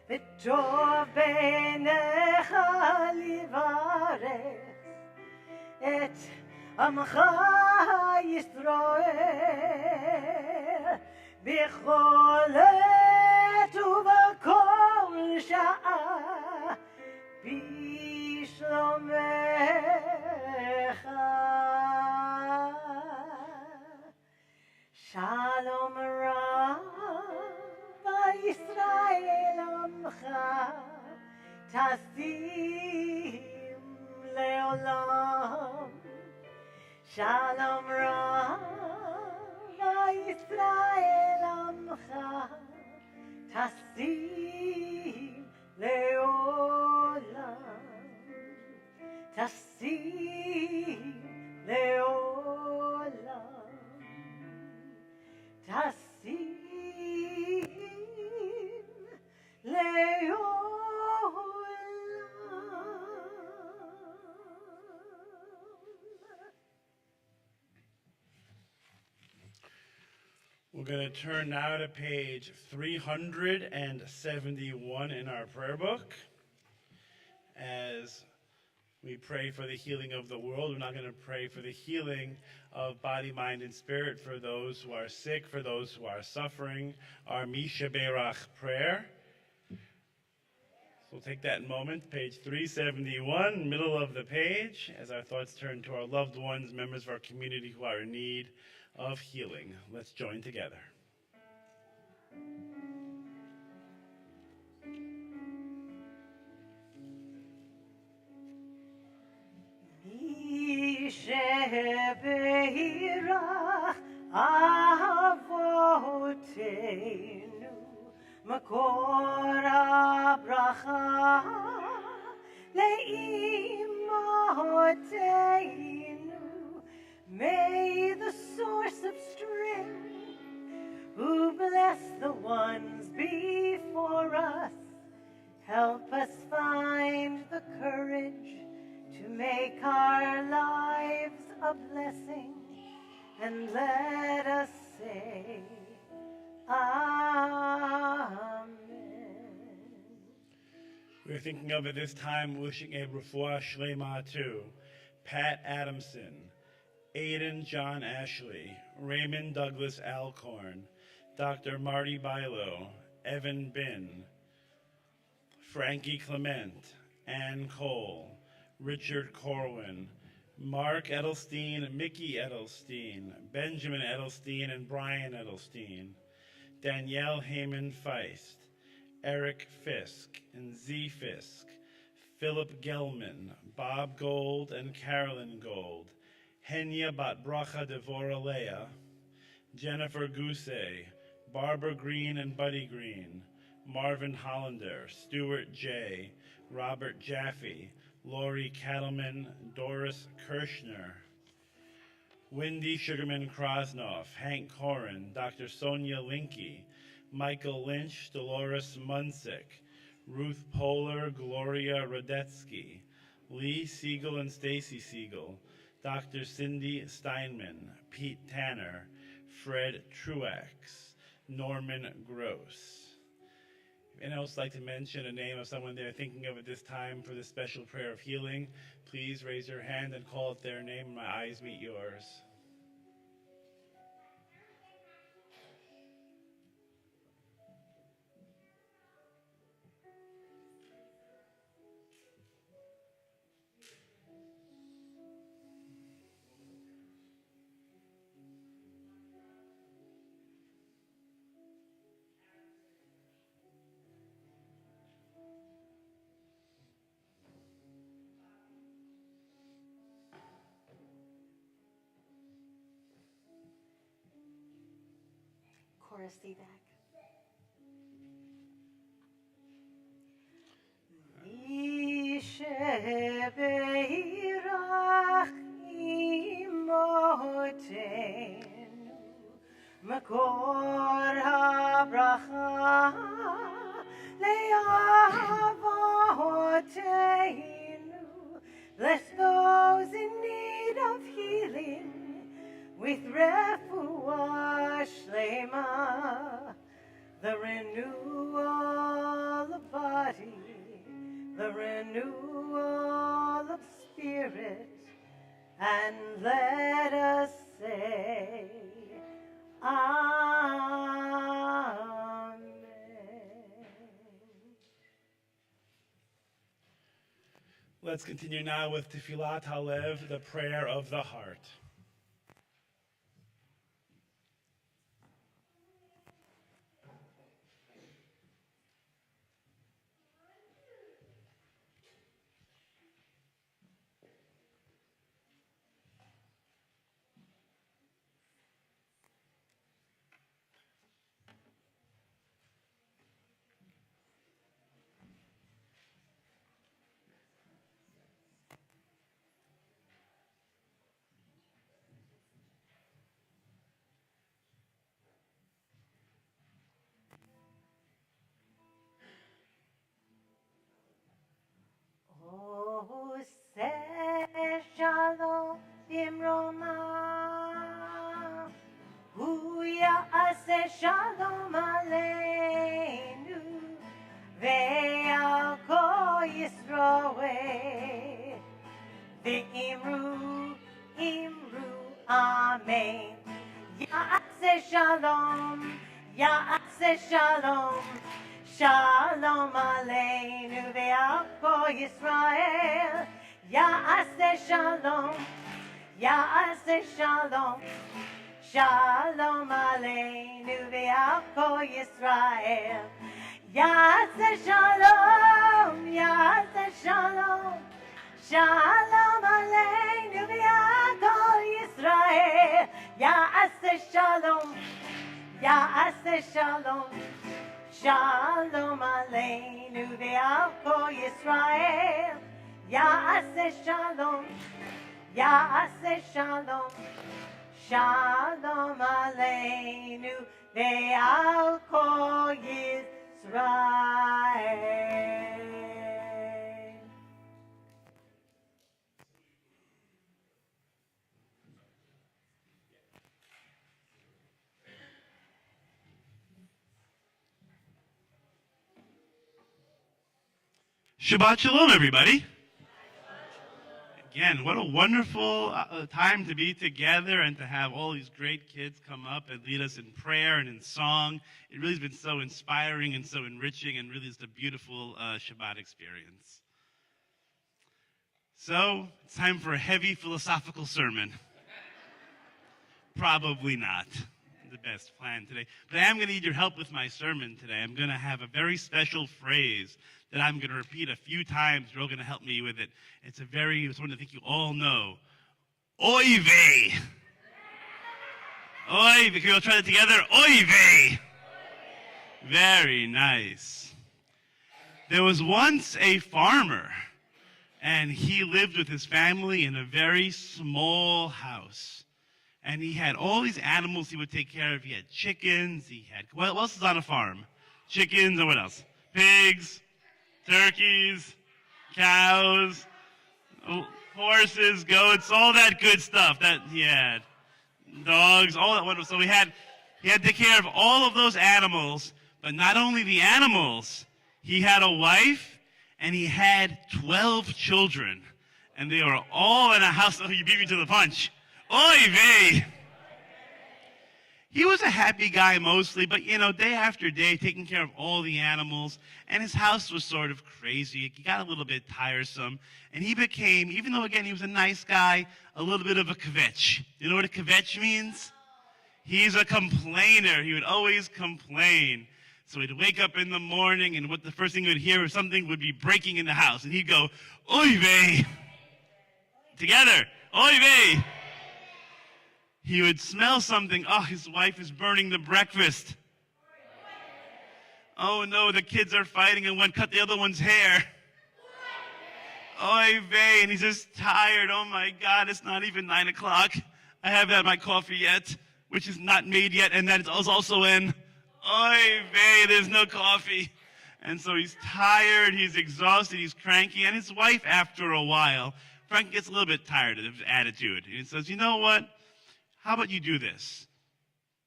וטוב בעיניך לברך את עמך ישראל בכל עת ובכל שעה בשלומך. שלום רב וישראל עמך תשים לעולם. שלום רב וישראל עמך תשים לעולם. תשים לעולם. תשים לעולם. We're going to turn now to page 371 in our prayer book. As we pray for the healing of the world, we're not going to pray for the healing of body, mind, and spirit for those who are sick, for those who are suffering, our Misha Berach prayer. So we'll take that moment, page 371, middle of the page, as our thoughts turn to our loved ones, members of our community who are in need of healing. Let's join together. שבהירח אבותינו מקור הברכה לאמותינו. May the source of strength, who bless the ones before us, help us find the courage to make our lives a blessing, and let us say, Amen. We're thinking of at this time wishing a refuah shlema to Pat Adamson, Aiden John Ashley, Raymond Douglas Alcorn, Dr. Marty Bilo, Evan Bin, Frankie Clement, Ann Cole, Richard Corwin, Mark Edelstein, Mickey Edelstein, Benjamin Edelstein, and Brian Edelstein, Danielle Heyman Feist, Eric Fisk and Z Fisk, Philip Gelman, Bob Gold and Carolyn Gold, Henya Batbracha Devora Leah, Jennifer Gousset, Barbara Green and Buddy Green, Marvin Hollander, Stuart J., Robert Jaffe, Lori Cattleman, Doris Kirshner, Wendy Sugarman Krosnoff, Hank Corin, Dr. Sonia Linky, Michael Lynch, Dolores Munsick, Ruth Polar, Gloria Radetsky, Lee Siegel and Stacy Siegel, Dr. Cindy Steinman, Pete Tanner, Fred Truax, Norman Gross. If anyone else would like to mention a name of someone they're thinking of at this time for this special prayer of healing, please raise your hand and call out their name. My eyes meet yours. chorus C back. Yishebeirach imotenu makor habracha le'avotenu. Bless those in need of healing with refuah shlema, the renewal of body, the renewal of spirit, and let us say, Amen. Let's continue now with Tefillat Halev, the prayer of the heart. Oh, say shalom bimroma. Huya ase shalom aleinu. Ve'al kol Yisroel. Ve'imru, imru, amen. Ya'ase shalom, ya'ase shalom. Shalom aleinu ve'al kol Yisrael. Ya'aseh shalom, ya'aseh shalom. Shalom aleinu ve'al kol Yisrael. Ya'aseh shalom, ya'aseh shalom. Shalom aleinu ve'al kol Yisrael. Ya'aseh shalom, ya'aseh shalom. Shalom aleinu ve'al kol Yisrael. Ya'aseh shalom, ya'aseh shalom. Shalom aleinu ve'al kol Yisrael. Shabbat Shalom, everybody. Again, what a wonderful time to be together and to have all these great kids come up and lead us in prayer and in song. It really has been so inspiring and so enriching, and really is a beautiful Shabbat experience. So, it's time for a heavy philosophical sermon. Probably not the best plan today, but I am going to need your help with my sermon today. I'm going to have a very special phrase that I'm going to repeat a few times. You're all going to help me with it. It's one I think you all know. Oy vey. Oy, can we all try that together? Oy vey. Very nice. There was once a farmer, and he lived with his family in a very small house. And he had all these animals he would take care of. He had chickens. What else is on a farm? Chickens, and what else? Pigs, turkeys, cows, horses, goats, all that good stuff that he had. Dogs, all that wonderful. So he had to take care of all of those animals, but not only the animals. He had a wife, and he had 12 children. And they were all in a house. Oh, you beat me to the punch. Oy vey. He was a happy guy mostly, but day after day, taking care of all the animals, and his house was sort of crazy. He got a little bit tiresome, and he became, even though again he was a nice guy, a little bit of a kvetch. You know what a kvetch means? He's a complainer. He would always complain. So he'd wake up in the morning, and what the first thing he would hear was something would be breaking in the house, and he'd go, oy vey. Together, oy vey. He would smell something. Oh, his wife is burning the breakfast. Oh no, the kids are fighting and one cut the other one's hair. Oy vey, and he's just tired. Oh my God, it's not even 9 o'clock. I haven't had my coffee yet, which is not made yet, and that is also in. Oy vey, there's no coffee. And so he's tired, he's exhausted, he's cranky, and his wife, after a while, Frank gets a little bit tired of his attitude. And he says, you know what? How about you do this?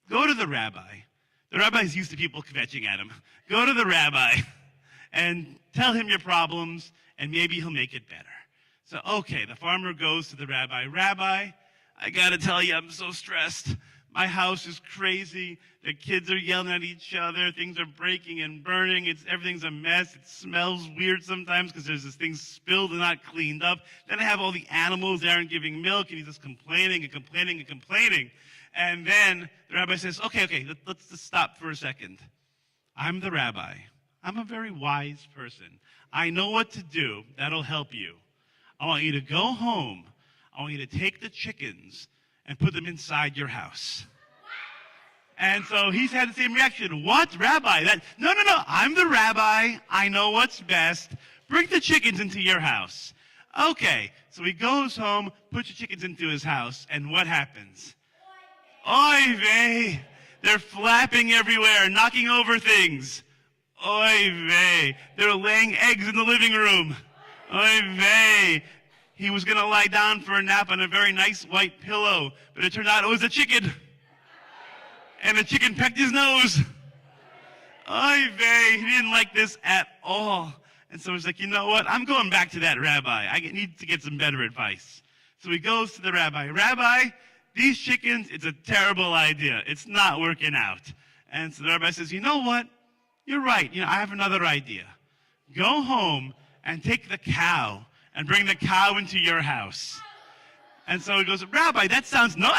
Go to the rabbi. The rabbi's used to people kvetching at him. Go to the rabbi and tell him your problems, and maybe he'll make it better. So, okay, the farmer goes to the rabbi. Rabbi, I gotta tell you, I'm so stressed. My house is crazy. The kids are yelling at each other. Things are breaking and burning. Everything's a mess. It smells weird sometimes because there's this thing spilled and not cleaned up. Then I have all the animals that aren't giving milk, and he's just complaining and complaining and complaining. And then the rabbi says, okay, let's just stop for a second. I'm the rabbi. I'm a very wise person. I know what to do that'll help you. I want you to go home. I want you to take the chickens and put them inside your house. And so he's had the same reaction. What, rabbi? No, I'm the rabbi. I know what's best. Bring the chickens into your house. Okay, so he goes home, puts the chickens into his house, and what happens? Oy vey! They're flapping everywhere, knocking over things. Oy vey! They're laying eggs in the living room. Oy vey! He was going to lie down for a nap on a very nice white pillow, but it turned out it was a chicken. And the chicken pecked his nose. Oy vey! He didn't like this at all. And so he's like, you know what? I'm going back to that rabbi. I need to get some better advice. So he goes to the rabbi. Rabbi, these chickens, it's a terrible idea. It's not working out. And so the rabbi says, you know what? You're right. I have another idea. Go home and take the cow and bring the cow into your house. And so he goes, Rabbi, that sounds, no,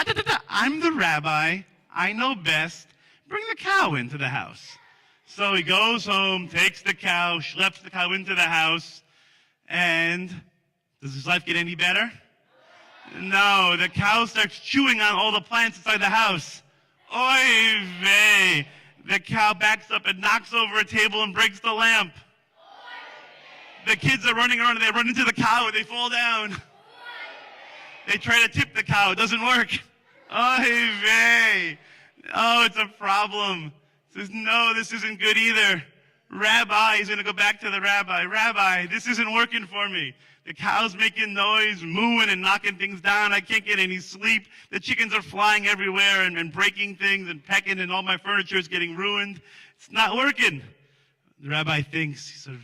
I'm the rabbi. I know best. Bring the cow into the house. So he goes home, takes the cow, schleps the cow into the house, and does his life get any better? No, the cow starts chewing on all the plants inside the house. Oy vey! The cow backs up and knocks over a table and breaks the lamp. The kids are running around and they run into the cow and they fall down. They try to tip the cow. It doesn't work. Oy vey! Oh, it's a problem. Says, no, this isn't good either. Rabbi, he's going to go back to the rabbi. Rabbi, this isn't working for me. The cow's making noise, mooing and knocking things down. I can't get any sleep. The chickens are flying everywhere and breaking things and pecking, and all my furniture is getting ruined. It's not working. The rabbi thinks, he sort of,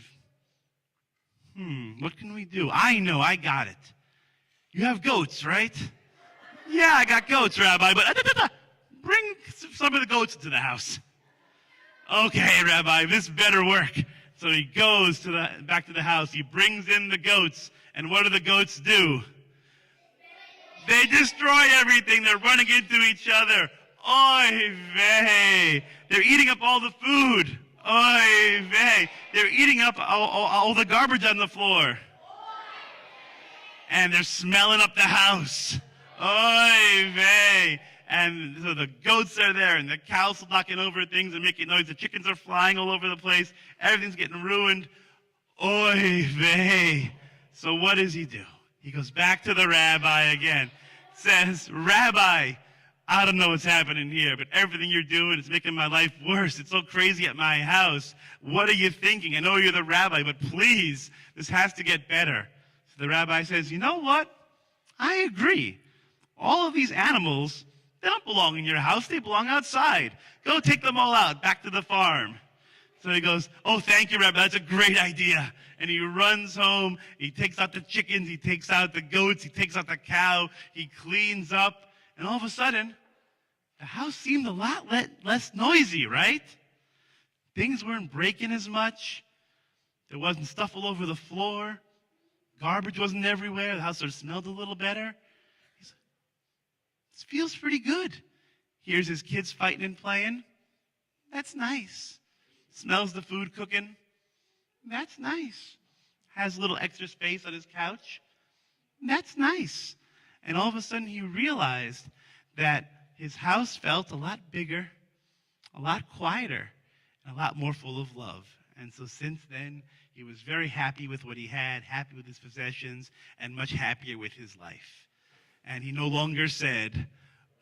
what can we do? I know, I got it. You have goats, right? Yeah, I got goats, Rabbi, but bring some of the goats into the house. Okay, Rabbi, this better work. So he goes back to the house. He brings in the goats. And what do the goats do? They destroy everything. They're running into each other. Oy vey. They're eating up all the food. Oy vey. They're eating up all the garbage on the floor. And they're smelling up the house. Oy vey. And so the goats are there, and the cows are knocking over things and making noise. The chickens are flying all over the place. Everything's getting ruined. Oy vey. So what does he do? He goes back to the rabbi again. Says, Rabbi, I don't know what's happening here, but everything you're doing is making my life worse. It's so crazy at my house. What are you thinking? I know you're the rabbi, but please, this has to get better. So the rabbi says, you know what? I agree. All of these animals, they don't belong in your house. They belong outside. Go take them all out, back to the farm. So he goes, oh, thank you, Rabbi. That's a great idea. And he runs home. He takes out the chickens. He takes out the goats. He takes out the cow. He cleans up. And all of a sudden, the house seemed a lot less noisy, right? Things weren't breaking as much. There wasn't stuff all over the floor. Garbage wasn't everywhere. The house sort of smelled a little better. This feels pretty good. Here's his kids fighting and playing. That's nice. Smells the food cooking. That's nice. Has a little extra space on his couch. That's nice. And all of a sudden he realized that his house felt a lot bigger, a lot quieter, and a lot more full of love. And so since then, he was very happy with what he had, happy with his possessions, and much happier with his life. And he no longer said,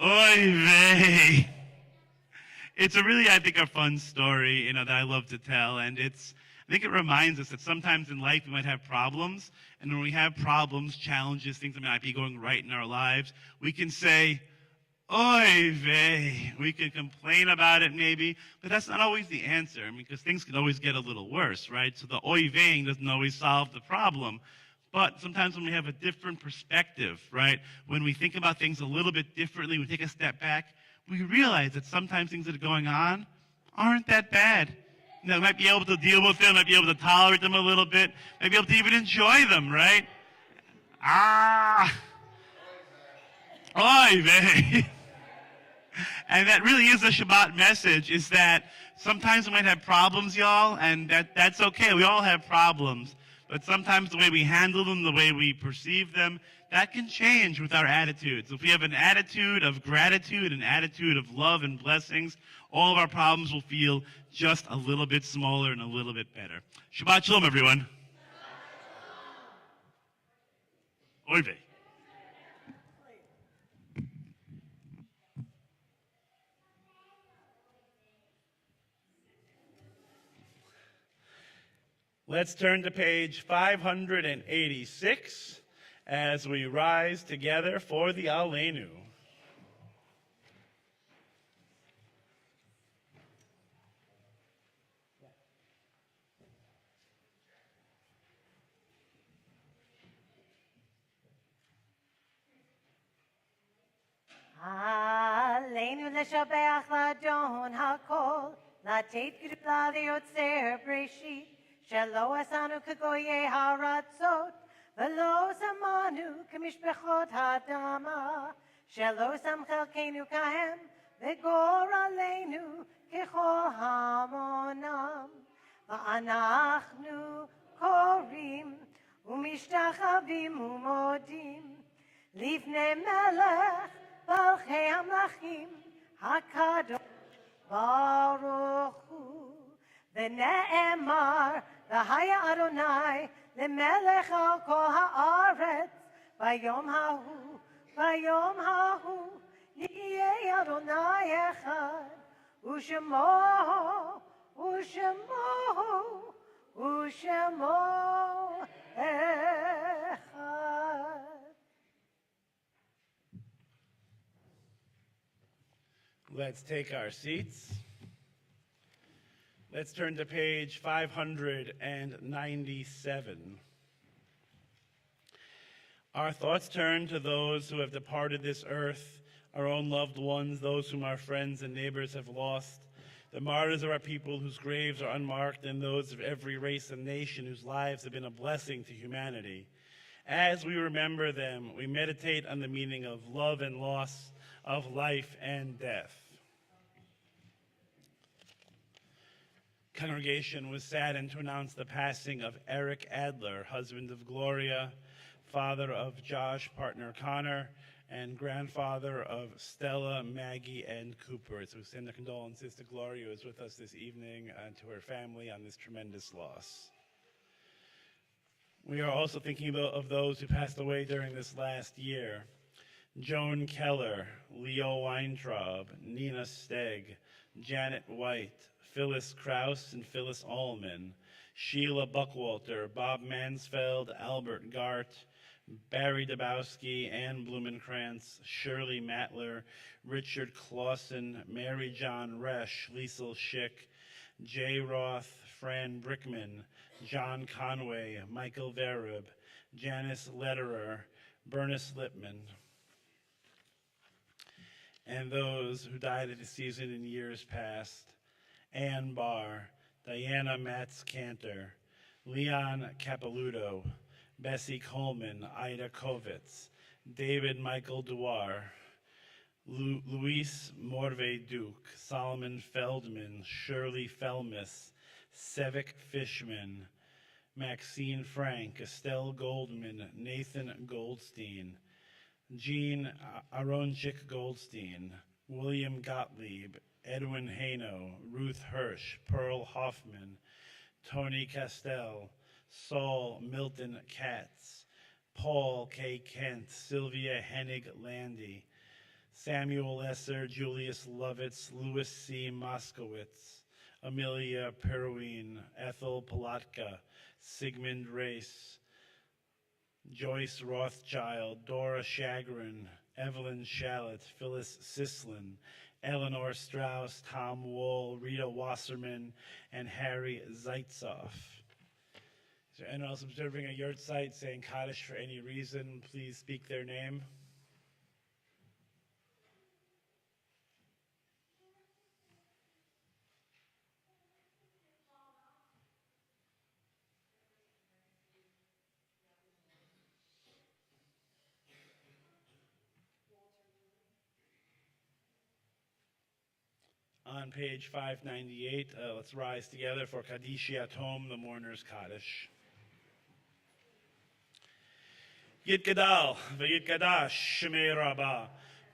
"Oy vey." It's a really, I think, a fun story, that I love to tell. And I think it reminds us that sometimes in life we might have problems. And when we have problems, challenges, things that might be going right in our lives, we can say, "Oy vey." We can complain about it maybe, but that's not always the answer, because things can always get a little worse, right? So the oy veying doesn't always solve the problem. But sometimes when we have a different perspective, right? When we think about things a little bit differently, we take a step back, we realize that sometimes things that are going on aren't that bad. We might be able to deal with them, might be able to tolerate them a little bit, might be able to even enjoy them, right? Oy vey. And that really is the Shabbat message, is that sometimes we might have problems, y'all, and that's okay. We all have problems. But sometimes the way we handle them, the way we perceive them, that can change with our attitudes. If we have an attitude of gratitude, an attitude of love and blessings, all of our problems will feel just a little bit smaller and a little bit better. Shabbat Shalom, everyone. Oy vey. Let's turn to page 586 as we rise together for the Aleinu. Aleinu לשבח לאדון הכל, לתת גדולה ליוצר בראשית, שלא עשינו כגויי הארצות, ולא שמענו כמשפחות האדמה, שלא שם חלקנו כהם, וגורלנו ככל המונם. ואנחנו קוראים ומשתחווים ומודים, לפני מלך מלכי המלכים, הקדוש ברוך הוא. ונאמר, והיה אדוני למלך על כל הארץ, ביום ההוא יהיה אדוני אחד, ושמו אחד. Let's take our seats. Let's turn to page 597. Our thoughts turn to those who have departed this earth, our own loved ones, those whom our friends and neighbors have lost, the martyrs of our people whose graves are unmarked, and those of every race and nation whose lives have been a blessing to humanity. As we remember them, we meditate on the meaning of love and loss, of life and death. Congregation was saddened to announce the passing of Eric Adler, husband of Gloria, father of Josh, partner Connor, and grandfather of Stella, Maggie, and Cooper. So we send our condolences to Gloria, who is with us this evening, and to her family on this tremendous loss. We are also thinking of those who passed away during this last year. Joan Keller, Leo Weintraub, Nina Stegg, Janet White, Phyllis Krause and Phyllis Allman, Sheila Buckwalter, Bob Mansfeld, Albert Gart, Barry Dabowski, Ann Blumenkrantz, Shirley Matler, Richard Clausen, Mary John Resch, Liesel Schick, Jay Roth, Fran Brickman, John Conway, Michael Verub, Janice Lederer, Bernice Lippman, and those who died of the season in years past: Ann Barr, Diana Matz-Cantor, Leon Capilouto, Bessie Coleman, Ida Kovitz, David Michael Duar, Luis Morve Duke, Solomon Feldman, Shirley Felmis, Sevik Fishman, Maxine Frank, Estelle Goldman, Nathan Goldstein, Jean Aronchik Goldstein, William Gottlieb, Edwin Hano, Ruth Hirsch, Pearl Hoffman, Tony Castell, Saul Milton Katz, Paul K. Kent, Sylvia Hennig Landy, Samuel Esser, Julius Lovitz, Louis C. Moskowitz, Amelia Perwin, Ethel Palatka, Sigmund Race, Joyce Rothschild, Dora Shagrin, Evelyn Shallett, Phyllis Sislin, Eleanor Strauss, Tom Wool, Rita Wasserman, and Harry Zaitzoff. Is there anyone else observing a yurt site saying Kaddish for any reason? Please speak their name. On page 598, let's rise together for Kaddish Yatom, the mourner's Kaddish. Yitgadal, v'yitgadash, Shemei Rabbah,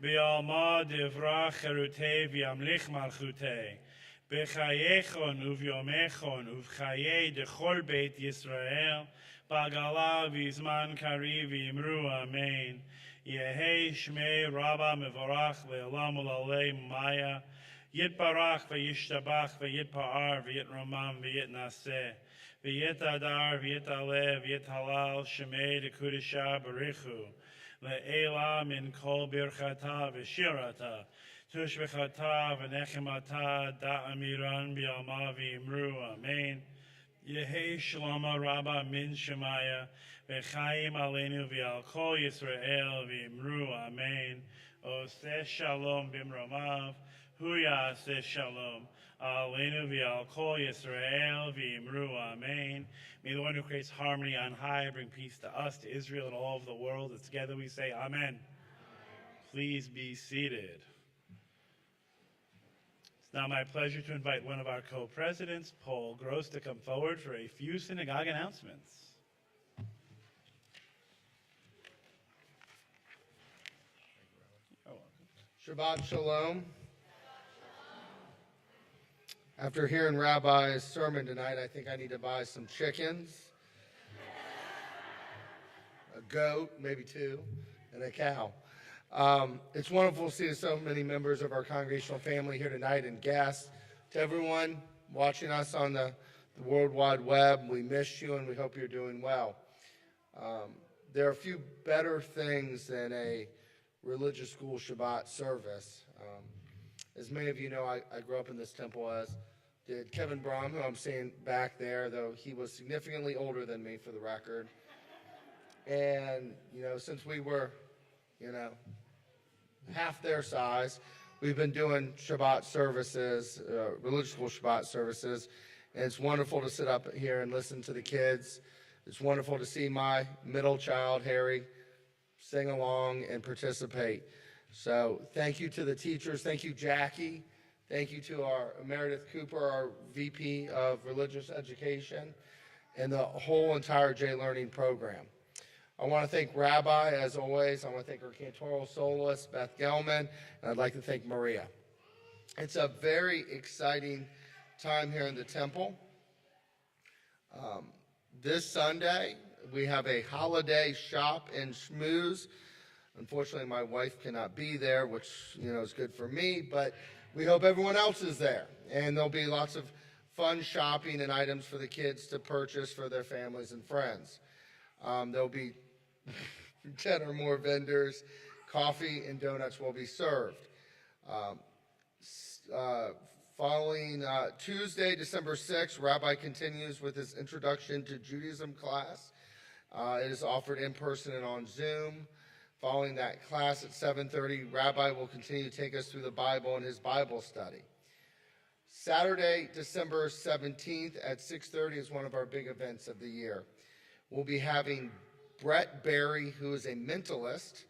v'yalma devra cherutei v'yamlich malchutei, b'chayechon uv'yomechon uv'chayei dechol beit Yisrael, b'agala v'izman kari v'yimru amen. Yehei Shemei Rabbah mevorach le'olam u'lalei maya, Yitbarach v'yishtabach v'yitpa'ar v'yitromam v'yitnaseh v'yitadar v'yitaleh v'yithalal shemei dekudisha barichu le'ela min kol birchata v'shirata tushvechata v'nechemata da'amiran b'yalma v'yimru amen. Yehei shlama rabba min shemaya v'chaim aleinu v'yal kol Yisrael v'yimru amen. Oseh shalom b'mromav Huya says shalom. Aleinu v'al kol Yisrael v'imru amen. May the one who creates harmony on high bring peace to us, to Israel, and all over the world. And together we say amen. Amen. Please be seated. It's now my pleasure to invite one of our co-presidents, Paul Gross, to come forward for a few synagogue announcements. Shabbat Shalom. After hearing Rabbi's sermon tonight, I think I need to buy some chickens, a goat, maybe two, and a cow. It's wonderful to see so many members of our congregational family here tonight, and guests. To everyone watching us on the World Wide Web, we miss you and we hope you're doing well. There are a few better things than a religious school Shabbat service. As many of you know, I grew up in this temple, as did Kevin Brom, who I'm seeing back there, though he was significantly older than me, for the record. And, since we were, half their size, we've been doing Shabbat services, religious school Shabbat services, and it's wonderful to sit up here and listen to the kids. It's wonderful to see my middle child, Harry, sing along and participate. So thank you to the teachers. Thank you, Jackie. Thank you to our Meredith Cooper, our VP of Religious Education, and the whole entire J-Learning program. I want to thank Rabbi, as always. I want to thank our cantoral soloist, Beth Gelman, and I'd like to thank Maria. It's a very exciting time here in the temple. This Sunday, we have a holiday shop and schmooze. Unfortunately, my wife cannot be there, which, is good for me, but we hope everyone else is there. And there'll be lots of fun shopping and items for the kids to purchase for their families and friends. There'll be 10 or more vendors. Coffee and donuts will be served. Following Tuesday, December 6th, Rabbi continues with his Introduction to Judaism class. It is offered in person and on Zoom. Following that class at 7:30, Rabbi will continue to take us through the Bible in his Bible study. Saturday, December 17th at 6:30 is one of our big events of the year. We'll be having Brett Berry, who is a mentalist,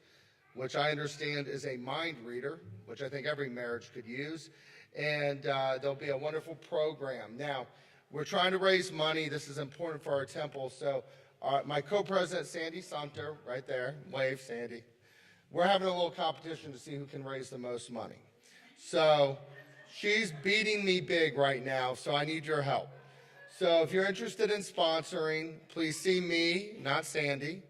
which I understand is a mind reader, which I think every marriage could use. And there'll be a wonderful program. Now, we're trying to raise money. This is important for our temple. So my co-president, Sandy Sumter, right there, wave, Sandy. We're having a little competition to see who can raise the most money. So She's beating me big right now, so I need your help. So if you're interested in sponsoring, please see me, not Sandy.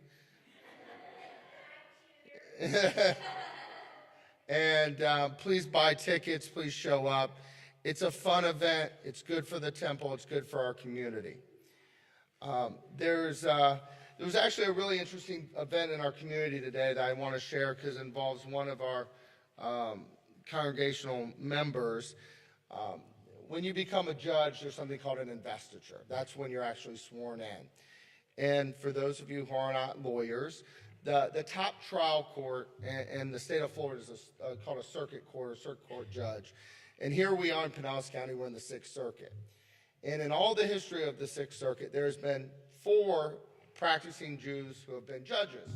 And please buy tickets, please show up. It's a fun event. It's good for the temple. It's good for our community. There was actually a really interesting event in our community today that I want to share because it involves one of our congregational members. When you become a judge, there's something called an investiture. That's when you're actually sworn in. And for those of you who are not lawyers, the top trial court in the state of Florida is called a circuit court judge. And here we are in Pinellas County, we're in the Sixth Circuit. And in all the history of the Sixth Circuit, there's been 4 practicing Jews who have been judges.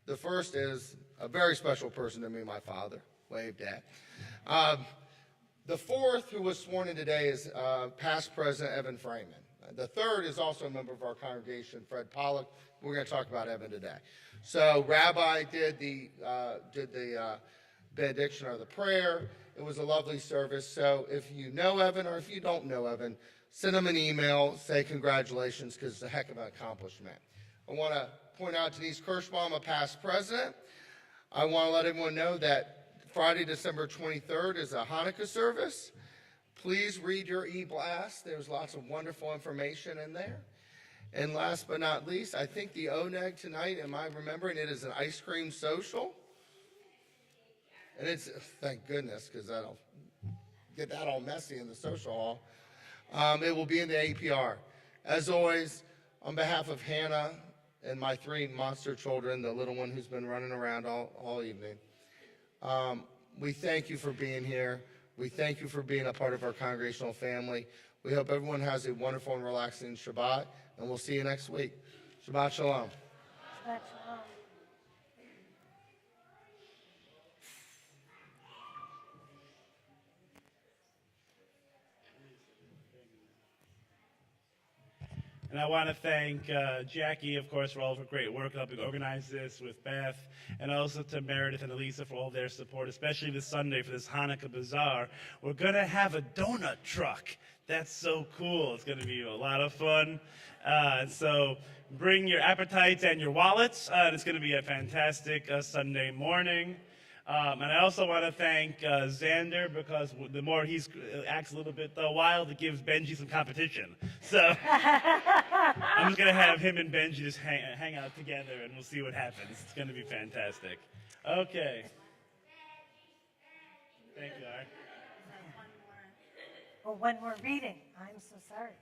The first is a very special person to me, my father. Wave, Dad. The fourth who was sworn in today is past President Evan Freeman. The third is also a member of our congregation, Fred Pollock. We're going to talk about Evan today. So Rabbi did the benediction or the prayer. It was a lovely service. So if you know Evan or if you don't know Evan, send him an email, say congratulations, because it's a heck of an accomplishment. I want to point out Denise Kirschbaum, a past president. I want to let everyone know that Friday, December 23rd is a Hanukkah service. Please read your e-blast. There's lots of wonderful information in there. And last but not least, I think the ONEG tonight, am I remembering it is an ice cream social? And it's, thank goodness, because I don't get that all messy in the social hall. It will be in the APR. As always, on behalf of Hannah and my 3 monster children, the little one who's been running around all evening, we thank you for being here. We thank you for being a part of our congregational family. We hope everyone has a wonderful and relaxing Shabbat, and we'll see you next week. Shabbat Shalom. Shabbat shalom. And I want to thank Jackie, of course, for all of her great work helping organize this with Beth, and also to Meredith and Elisa for all their support, especially this Sunday for this Hanukkah Bazaar. We're going to have a donut truck. That's so cool. It's going to be a lot of fun. So bring your appetites and your wallets. It's going to be a fantastic Sunday morning. And I also want to thank Xander, because the more he acts a little bit wild, it gives Benji some competition. So I'm just going to have him and Benji just hang out together, and we'll see what happens. It's going to be fantastic. Okay. Thank you, Art. Oh, one more reading. I'm so sorry.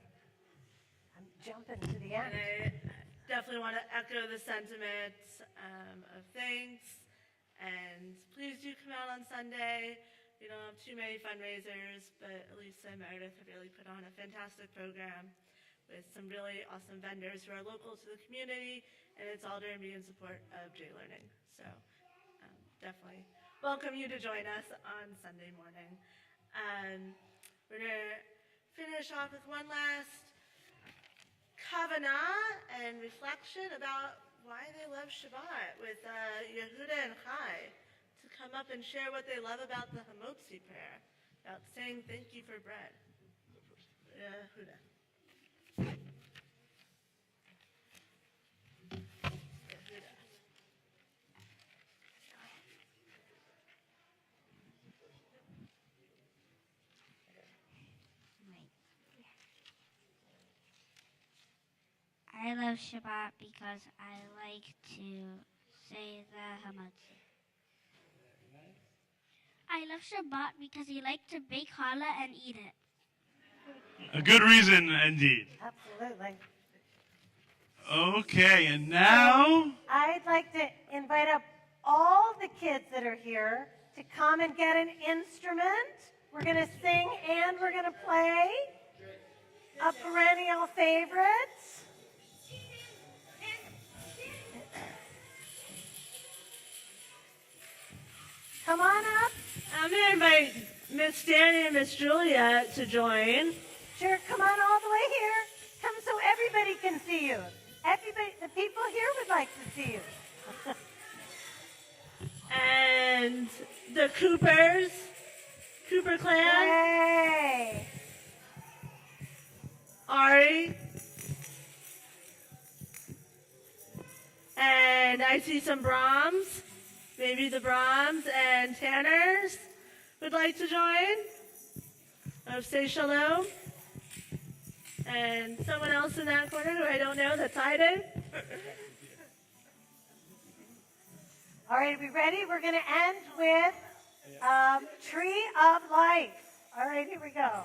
I'm jumping to the end. And I definitely want to echo the sentiment of thanks. And please do come out on Sunday. We don't have too many fundraisers, but Elisa and Meredith have really put on a fantastic program with some really awesome vendors who are local to the community, and it's all going to be in support of J Learning. So definitely welcome you to join us on Sunday morning. We're going to finish off with one last kavanah and reflection about why they love Shabbat with Yehuda and Chai to come up and share what they love about the Hamotzi prayer, about saying thank you for bread. Yehuda. I love Shabbat because I like to say the Hamatzi. I love Shabbat because I like to bake challah and eat it. A good reason, indeed. Absolutely. Okay, and now... I'd like to invite up all the kids that are here to come and get an instrument. We're going to sing and we're going to play a perennial favorite. Come on up. I'm going to invite Miss Danny and Miss Julia to join. Sure, come on all the way here. Come so everybody can see you. Everybody, the people here would like to see you. And the Coopers, Cooper Clan, Yay! Ari, and I see some Brahms. Maybe the Brahms and Tanners would like to join. Say shalom. And someone else in that corner who I don't know that's hiding. All right, are we ready? We're going to end with Tree of Life. All right, here we go.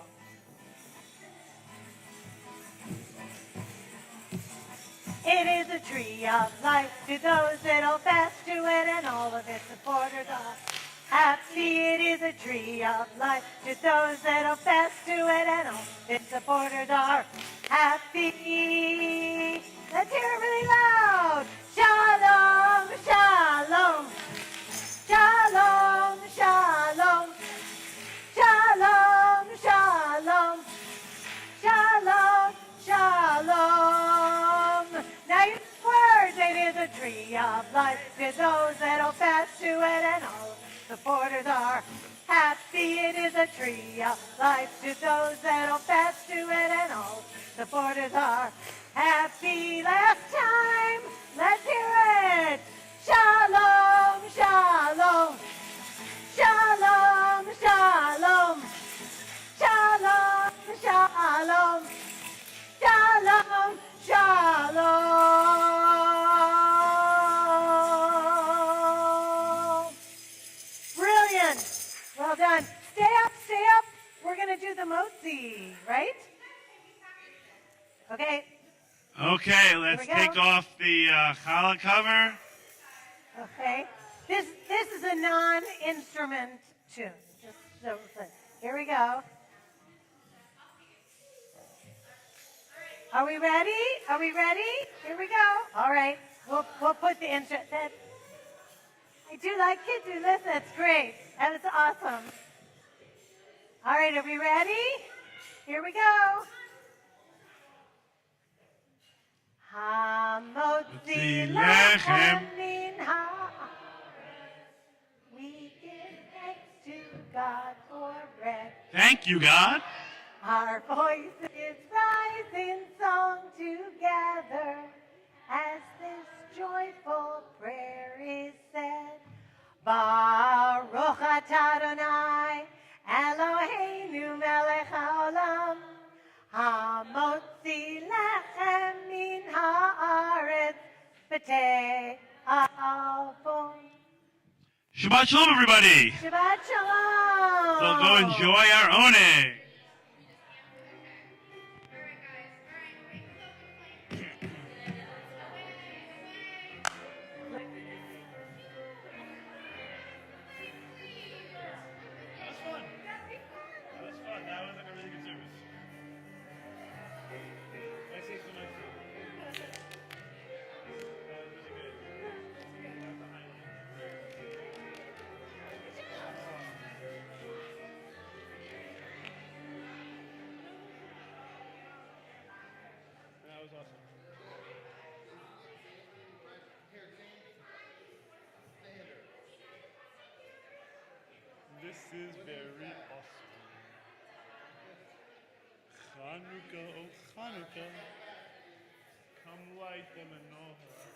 It is a tree of life to those that hold fast to it, and all of its supporters are happy. It is a tree of life to those that hold fast to it, and all its supporters are happy. Let's hear it really loud. Shalom, shalom. Shalom, shalom. Shalom, shalom. Shalom, shalom. Now your words, it is a tree of life to those that hold fast to it, and all supporters are happy. It is a tree of life to those that hold fast to it, and all supporters are happy. Last time, let's hear it. Shalom, shalom. Shalom, shalom. Shalom, shalom. Shalom, shalom. Brilliant. Well done. Stay up, stay up. We're going to do the motzi, right? Okay. Okay, let's Here we go. take off the challah cover. Okay. This is a non-instrument tune. Just so here we go. Are we ready? Are we ready? Here we go. All right. We'll put the instrument. I do like kids who listen. That's great. That is awesome. All right. Are we ready? Here we go. Hamotzi lechem min ha'aretz. We give thanks to God for bread. Thank you, God. Our voices rise in song together as this joyful prayer is said. Baruch atah Adonai Eloheinu melech haolam hamotzi lechem min haaretz b'te'avon. Shabbat shalom, everybody. Shabbat shalom. So go enjoy our one. This is very awesome. Chanukah, oh Chanukah, come light the menorah.